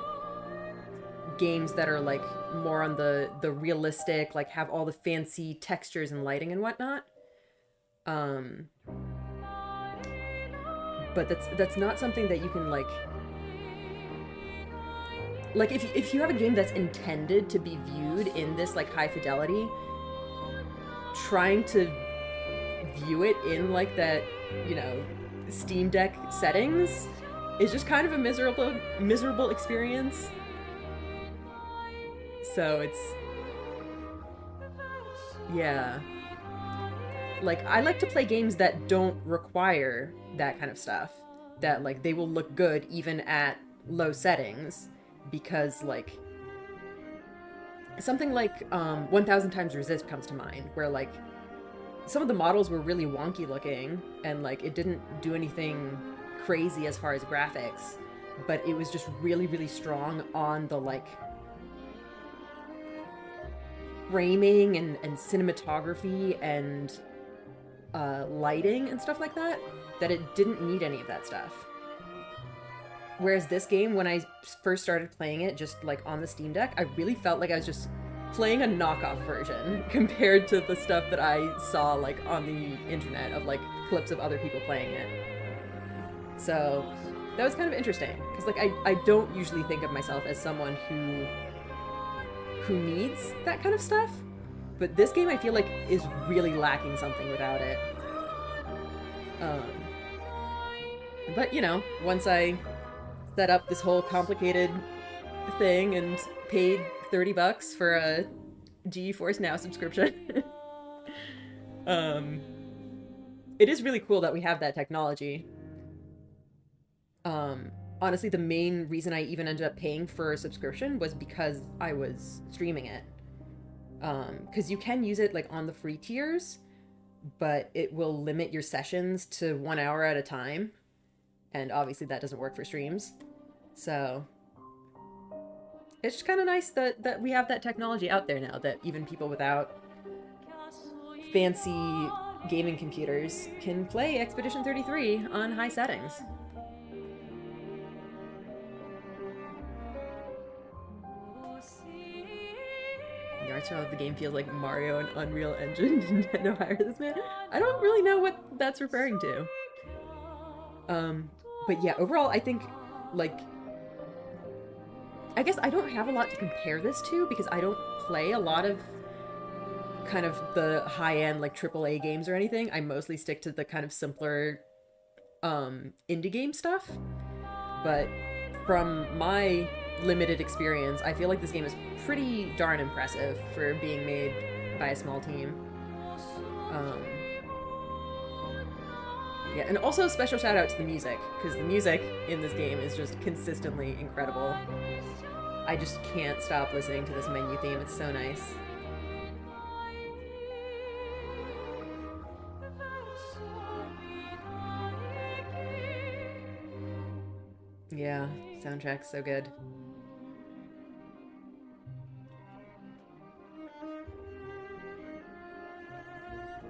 A: games that are like more on the realistic, like have all the fancy textures and lighting and whatnot. But that's not something that you can like if you have a game that's intended to be viewed in this like high fidelity, trying to view it in like that, you know, Steam Deck settings is just kind of a miserable experience. So it's, yeah. Like, I like to play games that don't require that kind of stuff. That, like, they will look good even at low settings. Because, like, something like 1000 Times Resist comes to mind, where, like, some of the models were really wonky looking, and, like, it didn't do anything crazy as far as graphics, but it was just really, really strong on the, like, framing and cinematography and lighting and stuff like that, that it didn't need any of that stuff. Whereas this game, when I first started playing it just like on the Steam Deck, I really felt like I was just playing a knockoff version compared to the stuff that I saw like on the internet of like clips of other people playing it. So that was kind of interesting, because like I don't usually think of myself as someone who needs that kind of stuff, but this game I feel like is really lacking something without it. But you know, once I set up this whole complicated thing and paid $30 for a GeForce Now subscription, it is really cool that we have that technology. Honestly, the main reason I even ended up paying for a subscription was because I was streaming it. Because you can use it like on the free tiers, but it will limit your sessions to 1 hour at a time. And obviously that doesn't work for streams. So it's just kind of nice that we have that technology out there now, that even people without fancy gaming computers can play Expedition 33 on high settings. much of the game feels like Mario and Unreal Engine. Nintendo hired this man. I don't really know what that's referring to. But yeah, overall, I think, like, I guess I don't have a lot to compare this to because I don't play a lot of kind of the high-end, like, AAA games or anything. I mostly stick to the kind of simpler, indie game stuff. But from my limited experience, I feel like this game is pretty darn impressive for being made by a small team. Yeah, and also a special shout out to the music, because the music in this game is just consistently incredible. I just can't stop listening to this menu theme, it's so nice. Yeah, soundtrack's so good.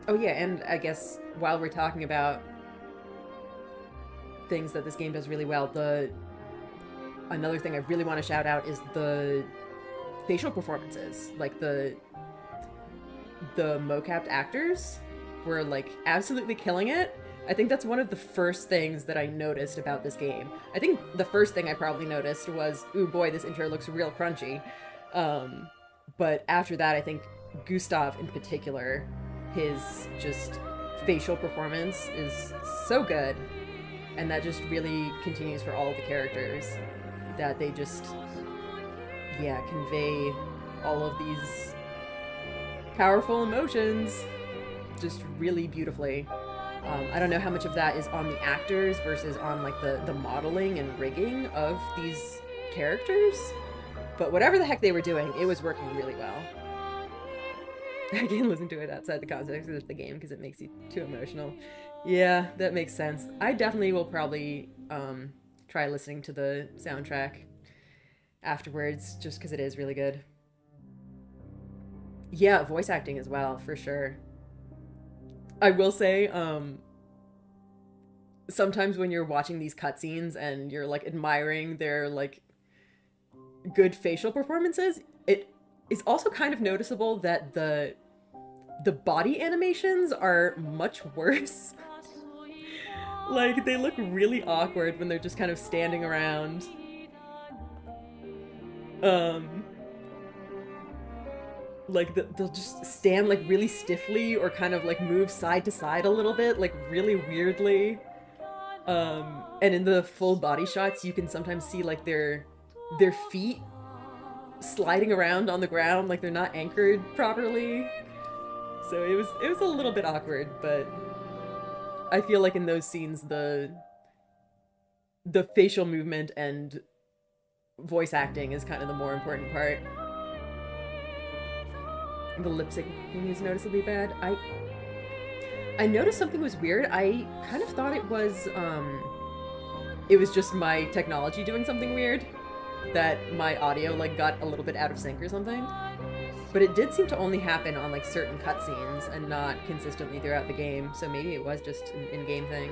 A: Oh yeah, and I guess while we're talking about things that this game does really well, another thing I really want to shout out is the facial performances. Like the mocapped actors were like absolutely killing it. I think that's one of the first things that I noticed about this game. I think the first thing I probably noticed was, ooh boy, this intro looks real crunchy. But after that, I think Gustav in particular, his just facial performance is so good. And that just really continues for all of the characters. That they just, yeah, convey all of these powerful emotions just really beautifully. I don't know how much of that is on the actors versus on like the modeling and rigging of these characters, but whatever the heck they were doing, it was working really well. I can't listen to it outside the context of the game because it makes you too emotional. Yeah, that makes sense. I definitely will probably try listening to the soundtrack afterwards just because it is really good. Yeah, voice acting as well, for sure. I will say, sometimes when you're watching these cutscenes and you're like admiring their like good facial performances, it is also kind of noticeable that the body animations are much worse. Like, they look really awkward when they're just kind of standing around. Like, they'll just stand, like, really stiffly or kind of, like, move side to side a little bit, like, really weirdly. And in the full body shots, you can sometimes see, like, their feet sliding around on the ground, like they're not anchored properly. So it was a little bit awkward, but I feel like in those scenes, the facial movement and voice acting is kind of the more important part. The lip syncing is noticeably bad. I noticed something was weird. I kind of thought it was just my technology doing something weird, that my audio like got a little bit out of sync or something. But it did seem to only happen on like certain cutscenes and not consistently throughout the game, so maybe it was just an in-game thing.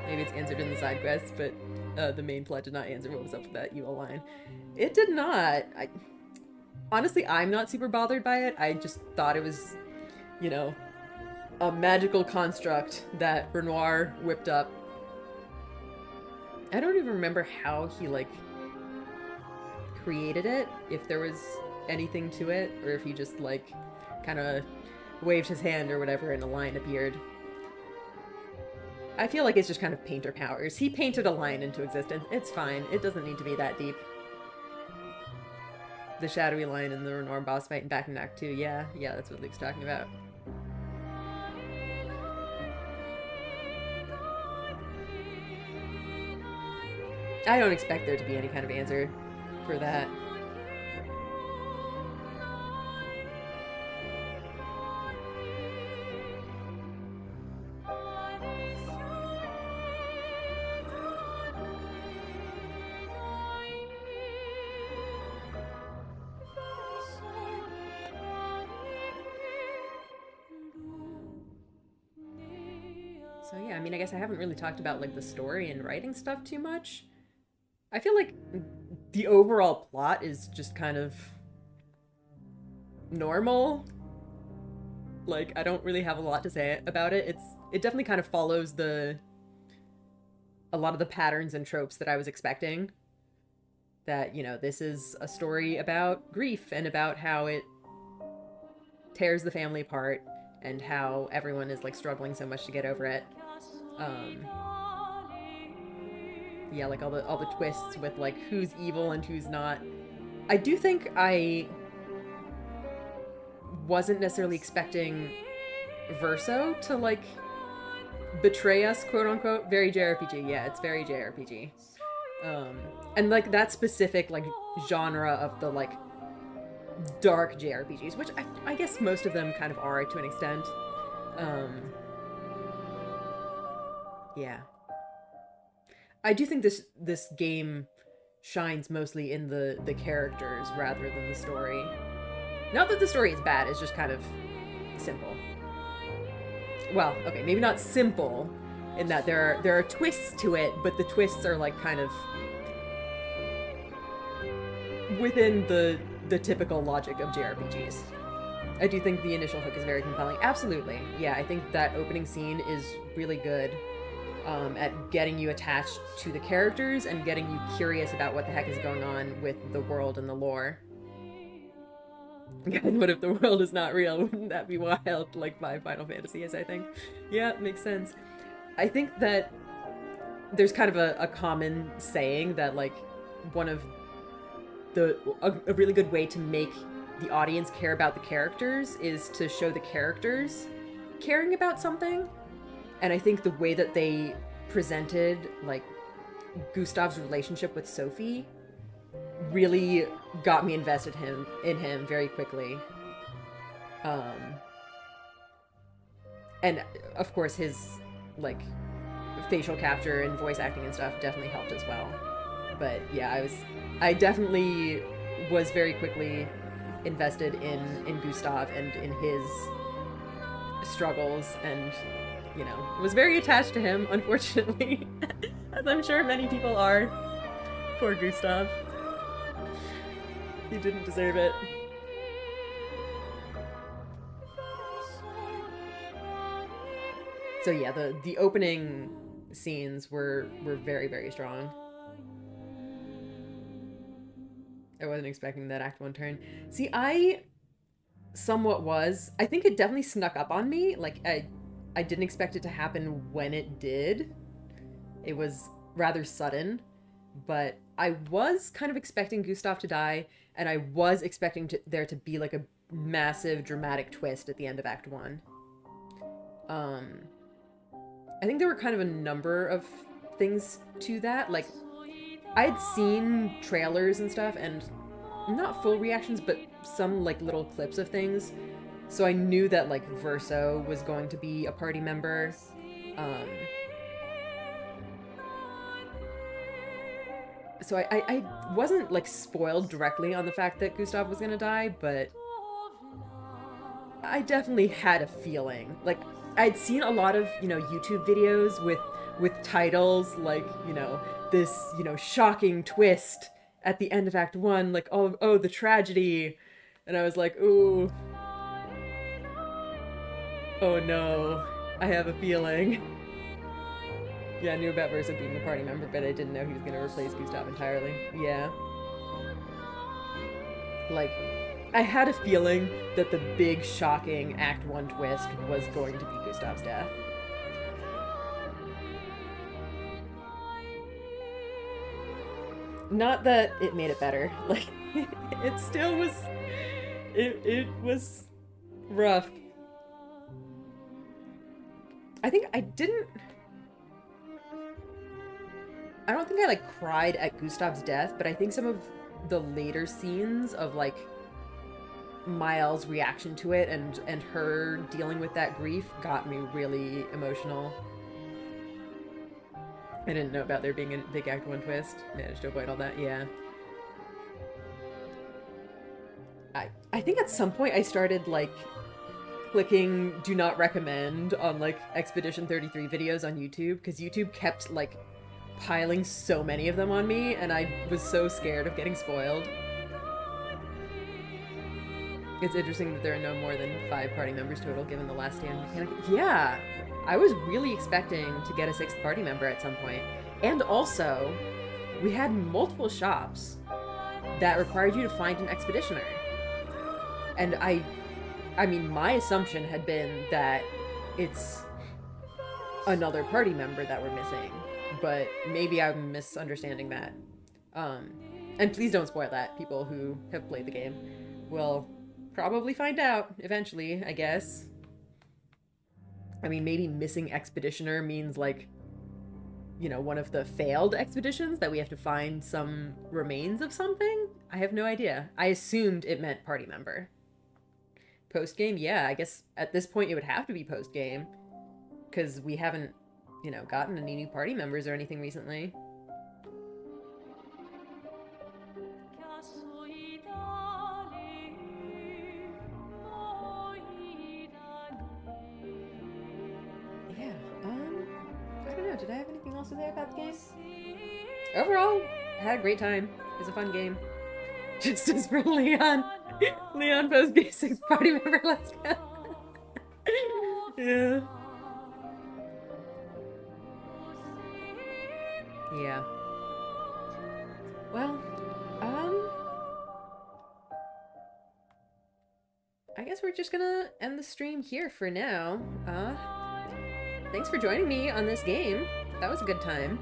A: Maybe it's answered in the side quests, but the main plot did not answer what was up with that UL line. It did not. Honestly, I'm not super bothered by it. I just thought it was, you know, a magical construct that Renoir whipped up. I don't even remember how he, like, created it, if there was anything to it, or if he just, like, kind of waved his hand or whatever and a line appeared. I feel like it's just kind of painter powers. He painted a line into existence. It's fine. It doesn't need to be that deep. The shadowy line in the Renoir boss fight in Back in Act 2. Yeah, that's what Luke's talking about. I don't expect there to be any kind of answer for that. So yeah, I mean, I guess I haven't really talked about like the story and writing stuff too much. I feel like the overall plot is just kind of normal. Like, I don't really have a lot to say about it. It definitely kind of follows a lot of the patterns and tropes that I was expecting. That, you know, this is a story about grief and about how it tears the family apart and how everyone is, like, struggling so much to get over it. Yeah, like all the twists with, like, who's evil and who's not. I do think I wasn't necessarily expecting Verso to, like, betray us, quote unquote. Very JRPG. Yeah, it's very JRPG. And, like, that specific, like, genre of the, like, dark JRPGs, which I guess most of them kind of are to an extent. Yeah. I do think this game shines mostly in the characters rather than the story. Not that the story is bad, it's just kind of simple. Well, okay, maybe not simple in that there are twists to it, but the twists are, like, kind of within the typical logic of JRPGs. I do think the initial hook is very compelling. Absolutely. Yeah, I think that opening scene is really good at getting you attached to the characters and getting you curious about what the heck is going on with the world and the lore. God, what if the world is not real? Wouldn't that be wild? Like my Final Fantasy is, I think. Yeah, makes sense. I think that there's kind of a common saying that, like, one of a really good way to make the audience care about the characters is to show the characters caring about something. And I think the way that they presented, like, Gustav's relationship with Sophie really got me invested in him very quickly. And of course his, like, facial capture and voice acting and stuff definitely helped as well. But yeah, I definitely was very quickly invested in Gustav and in his struggles, and, you know, was very attached to him, unfortunately, as I'm sure many people are. Poor Gustav. He didn't deserve it. So yeah, the opening scenes were very, very strong. I wasn't expecting that Act 1 turn. See, I somewhat was. I think it definitely snuck up on me. Like, I didn't expect it to happen when it did. It was rather sudden, but I was kind of expecting Gustav to die, and I was expecting there to be, like, a massive dramatic twist at the end of Act 1. I think there were kind of a number of things to that. Like, I'd seen trailers and stuff, and not full reactions, but some, like, little clips of things. So I knew that, like, Verso was going to be a party member. So I wasn't, like, spoiled directly on the fact that Gustav was gonna die, but I definitely had a feeling. Like, I'd seen a lot of, you know, YouTube videos with titles like, you know, this, you know, shocking twist at the end of Act 1, like, oh, the tragedy. And I was like, ooh. Oh no, I have a feeling. Yeah, I knew about Verso being a party member, but I didn't know he was gonna replace Gustav entirely. Yeah. Like, I had a feeling that the big, shocking Act 1 twist was going to be Gustav's death. Not that it made it better. Like, it still was... It was rough. I think I didn't... I don't think I, like, cried at Gustav's death, but I think some of the later scenes of, like, Miles' reaction to it and her dealing with that grief got me really emotional. I didn't know about there being a big Act 1 twist. Managed to avoid all that, yeah. I think at some point I started, like, clicking do not recommend on, like, Expedition 33 videos on YouTube, because YouTube kept, like, piling so many of them on me, and I was so scared of getting spoiled. It's interesting that there are no more than 5 party members total, given the last stand mechanic. Yeah! I was really expecting to get a 6th party member at some point. And also, we had multiple shops that required you to find an expeditioner. And I mean, my assumption had been that it's another party member that we're missing. But maybe I'm misunderstanding that. And please don't spoil that. People who have played the game will probably find out eventually, I guess. I mean, maybe missing expeditioner means, like, you know, one of the failed expeditions that we have to find some remains of something? I have no idea. I assumed it meant party member. Post-game? Yeah, I guess at this point it would have to be post-game. Because we haven't, you know, gotten any new party members or anything recently. Did I have anything else to say about the game? Overall, I had a great time. It was a fun game. Just as for Leon. Leon post game 6 party member, let's go. Yeah. Yeah. Well, I guess we're just gonna end the stream here for now. Thanks for joining me on this game. That was a good time.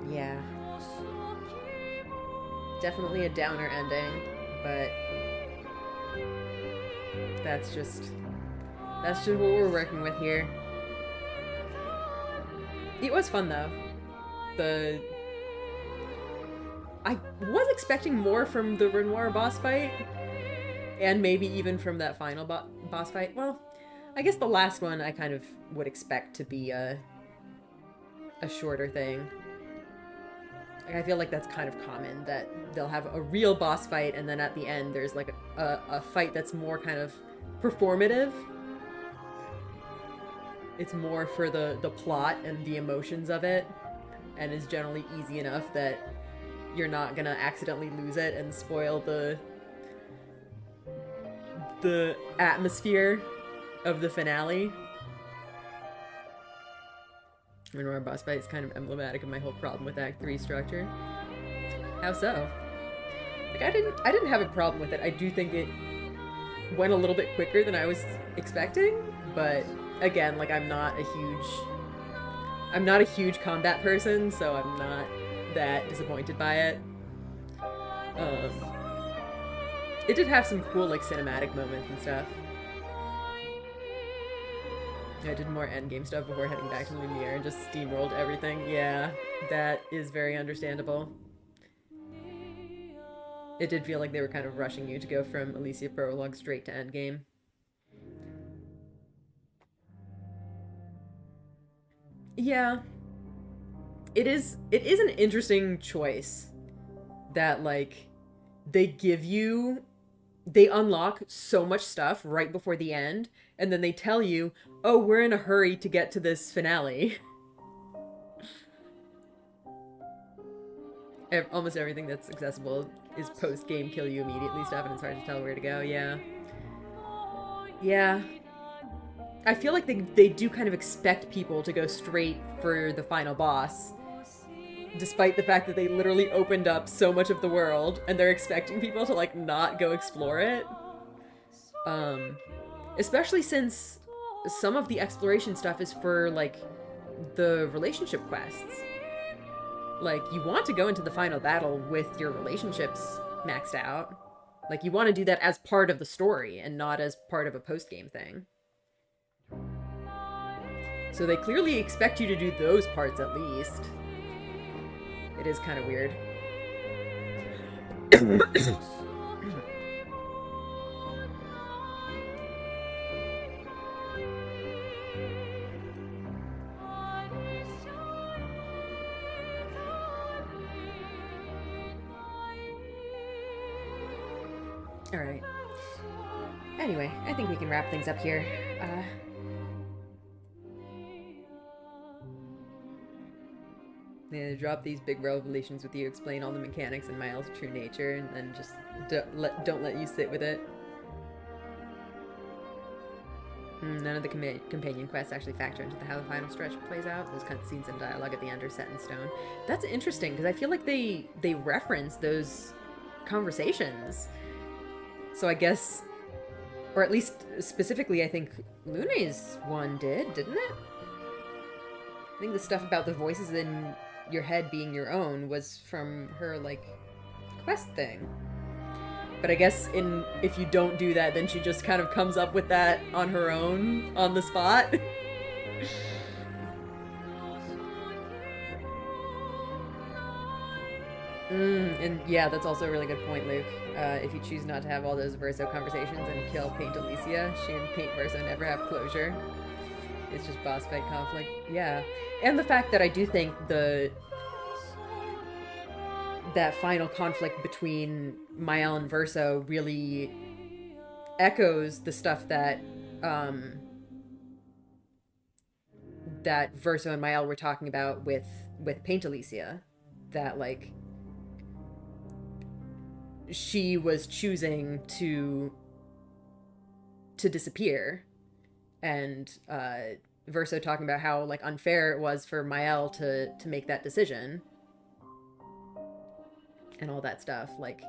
A: Yeah. Definitely a downer ending, but that's just what we're working with here. It was fun though. I was expecting more from the Renoir boss fight, and maybe even from that final boss fight. Well, I guess the last one I kind of would expect to be a shorter thing. Like, I feel like that's kind of common, that they'll have a real boss fight and then at the end there's like a fight that's more kind of performative. It's more for the plot and the emotions of it, and is generally easy enough that you're not gonna accidentally lose it and spoil the atmosphere of the finale. Renoir boss fight is kind of emblematic of my whole problem with Act 3 structure. How so? Like, I didn't have a problem with it. I do think it went a little bit quicker than I was expecting, but again, like, I'm not a huge combat person, so I'm not that disappointed by it. It did have some cool, like, cinematic moments and stuff. I did more endgame stuff before heading back to Lumiere and just steamrolled everything. Yeah, that is very understandable. It did feel like they were kind of rushing you to go from Elysia Prologue straight to endgame. Yeah. It is an interesting choice that, like, they unlock so much stuff right before the end, and then they tell you, oh, we're in a hurry to get to this finale. Almost everything that's accessible is post-game kill you immediately stuff, and it's hard to tell where to go. Yeah. Yeah. I feel like they do kind of expect people to go straight for the final boss, despite the fact that they literally opened up so much of the world, and they're expecting people to, like, not go explore it. Especially since some of the exploration stuff is for, like, the relationship quests. Like, you want to go into the final battle with your relationships maxed out. Like, you want to do that as part of the story, and not as part of a post-game thing. So they clearly expect you to do those parts at least. It is kind of weird. Alright. Anyway, I think we can wrap things up here. They drop these big revelations with you, explain all the mechanics and Miles' true nature, and then just don't let you sit with it. None of the companion quests actually factor into how the final stretch plays out. Those cutscenes and dialogue at the end are set in stone. That's interesting, because I feel like they reference those conversations. So I guess, or at least specifically, I think Lune's one didn't it? I think the stuff about the voices in your head being your own was from her, like, quest thing. But I guess if you don't do that, then she just kind of comes up with that on her own, on the spot. And yeah, that's also a really good point, Luke. If you choose not to have all those Verso conversations and kill Paint Alicia, she and Paint Verso never have closure. It's just boss fight conflict. Yeah. And the fact that I do think that final conflict between Mael and Verso really echoes the stuff that that Verso and Mael were talking about with Paint Alicia. That, like, she was choosing to disappear, and Verso talking about how, like, unfair it was for Mael to make that decision and all that stuff. Like,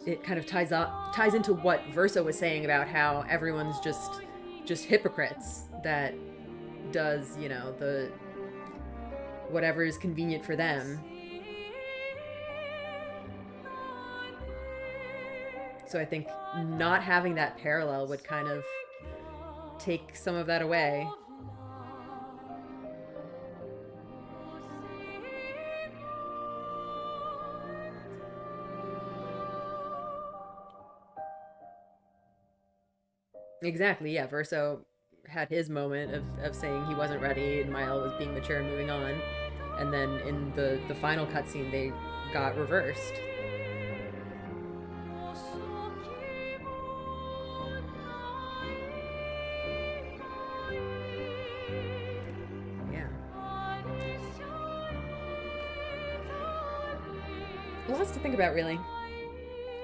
A: it kind of ties into what Verso was saying about how everyone's just hypocrites that does, you know, the whatever is convenient for them. So I think not having that parallel would kind of take some of that away. Exactly, yeah. Verso had his moment of saying he wasn't ready, and Mael was being mature and moving on. And then in the final cutscene, they got reversed. Lots to think about, really.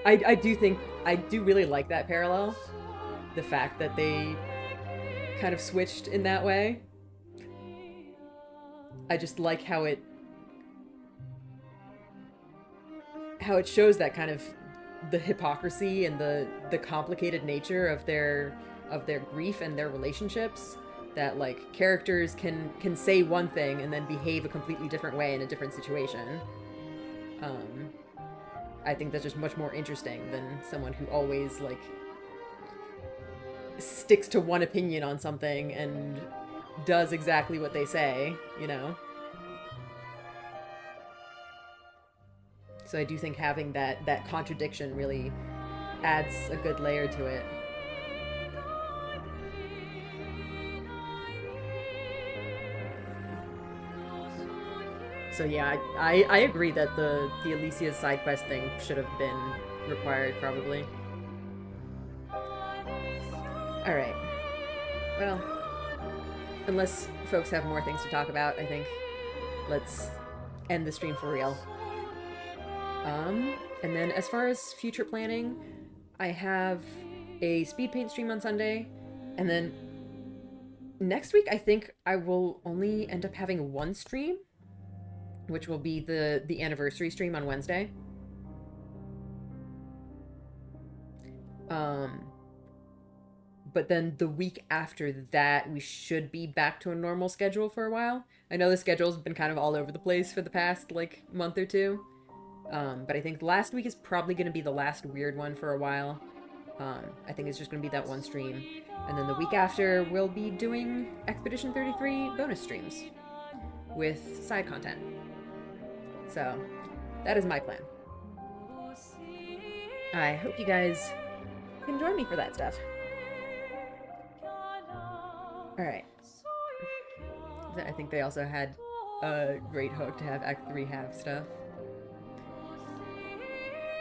A: I do really like that parallel. The fact that they kind of switched in that way. I just like how it shows that kind of the hypocrisy and the complicated nature of their grief and their relationships. That, like, characters can say one thing and then behave a completely different way in a different situation. I think that's just much more interesting than someone who always, like, sticks to one opinion on something and does exactly what they say, you know? So I do think having that contradiction really adds a good layer to it. So yeah, I agree that the Alicia side quest thing should have been required, probably. Alright. Well, unless folks have more things to talk about, I think let's end the stream for real. And then as far as future planning, I have a speed paint stream on Sunday, and then next week I think I will only end up having one stream, which will be the anniversary stream on Wednesday. But then the week after that, we should be back to a normal schedule for a while. I know the schedule's been kind of all over the place for the past, like, month or two. But I think last week is probably going to be the last weird one for a while. I think it's just going to be that one stream. And then the week after, we'll be doing Expedition 33 bonus streams with side content. So, that is my plan. I hope you guys can join me for that stuff. Alright. I think they also had a great hook to have Act 3 have stuff.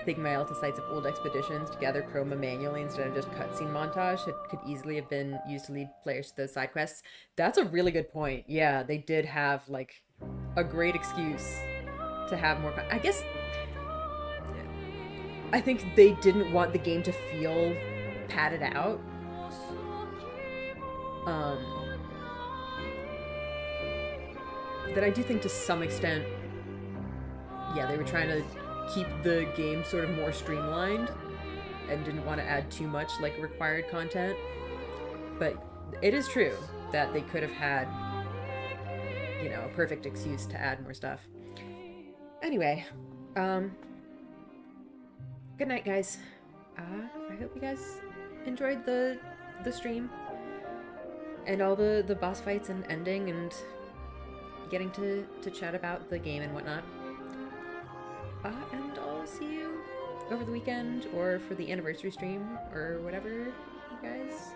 A: taking my to sites of old expeditions to gather chroma manually instead of just cutscene montage. It could easily have been used to lead players to those side quests. That's a really good point. Yeah, they did have like a great excuse to have more. I guess I think they didn't want the game to feel padded out. That I do think to some extent, yeah, they were trying to keep the game sort of more streamlined and didn't want to add too much like required content. But it is true that they could have had, you know, a perfect excuse to add more stuff. Anyway, good night, guys. I hope you guys enjoyed the stream and all the boss fights and ending and getting to chat about the game and whatnot. And I'll see you over the weekend or for the anniversary stream or whatever you guys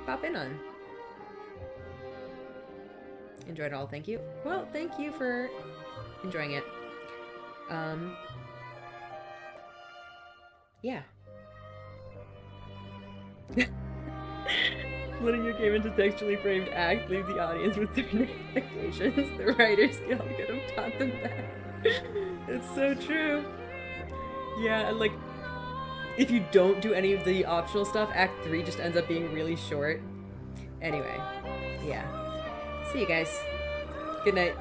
A: pop in on. Enjoyed it all, thank you. Well, thank you for enjoying it. Yeah. Letting your game into textually framed acts leave the audience with different expectations. The Writers Guild could have taught them that. It's so true. Yeah, and like, if you don't do any of the optional stuff, Act 3 just ends up being really short. Anyway, yeah. See you guys. Good night.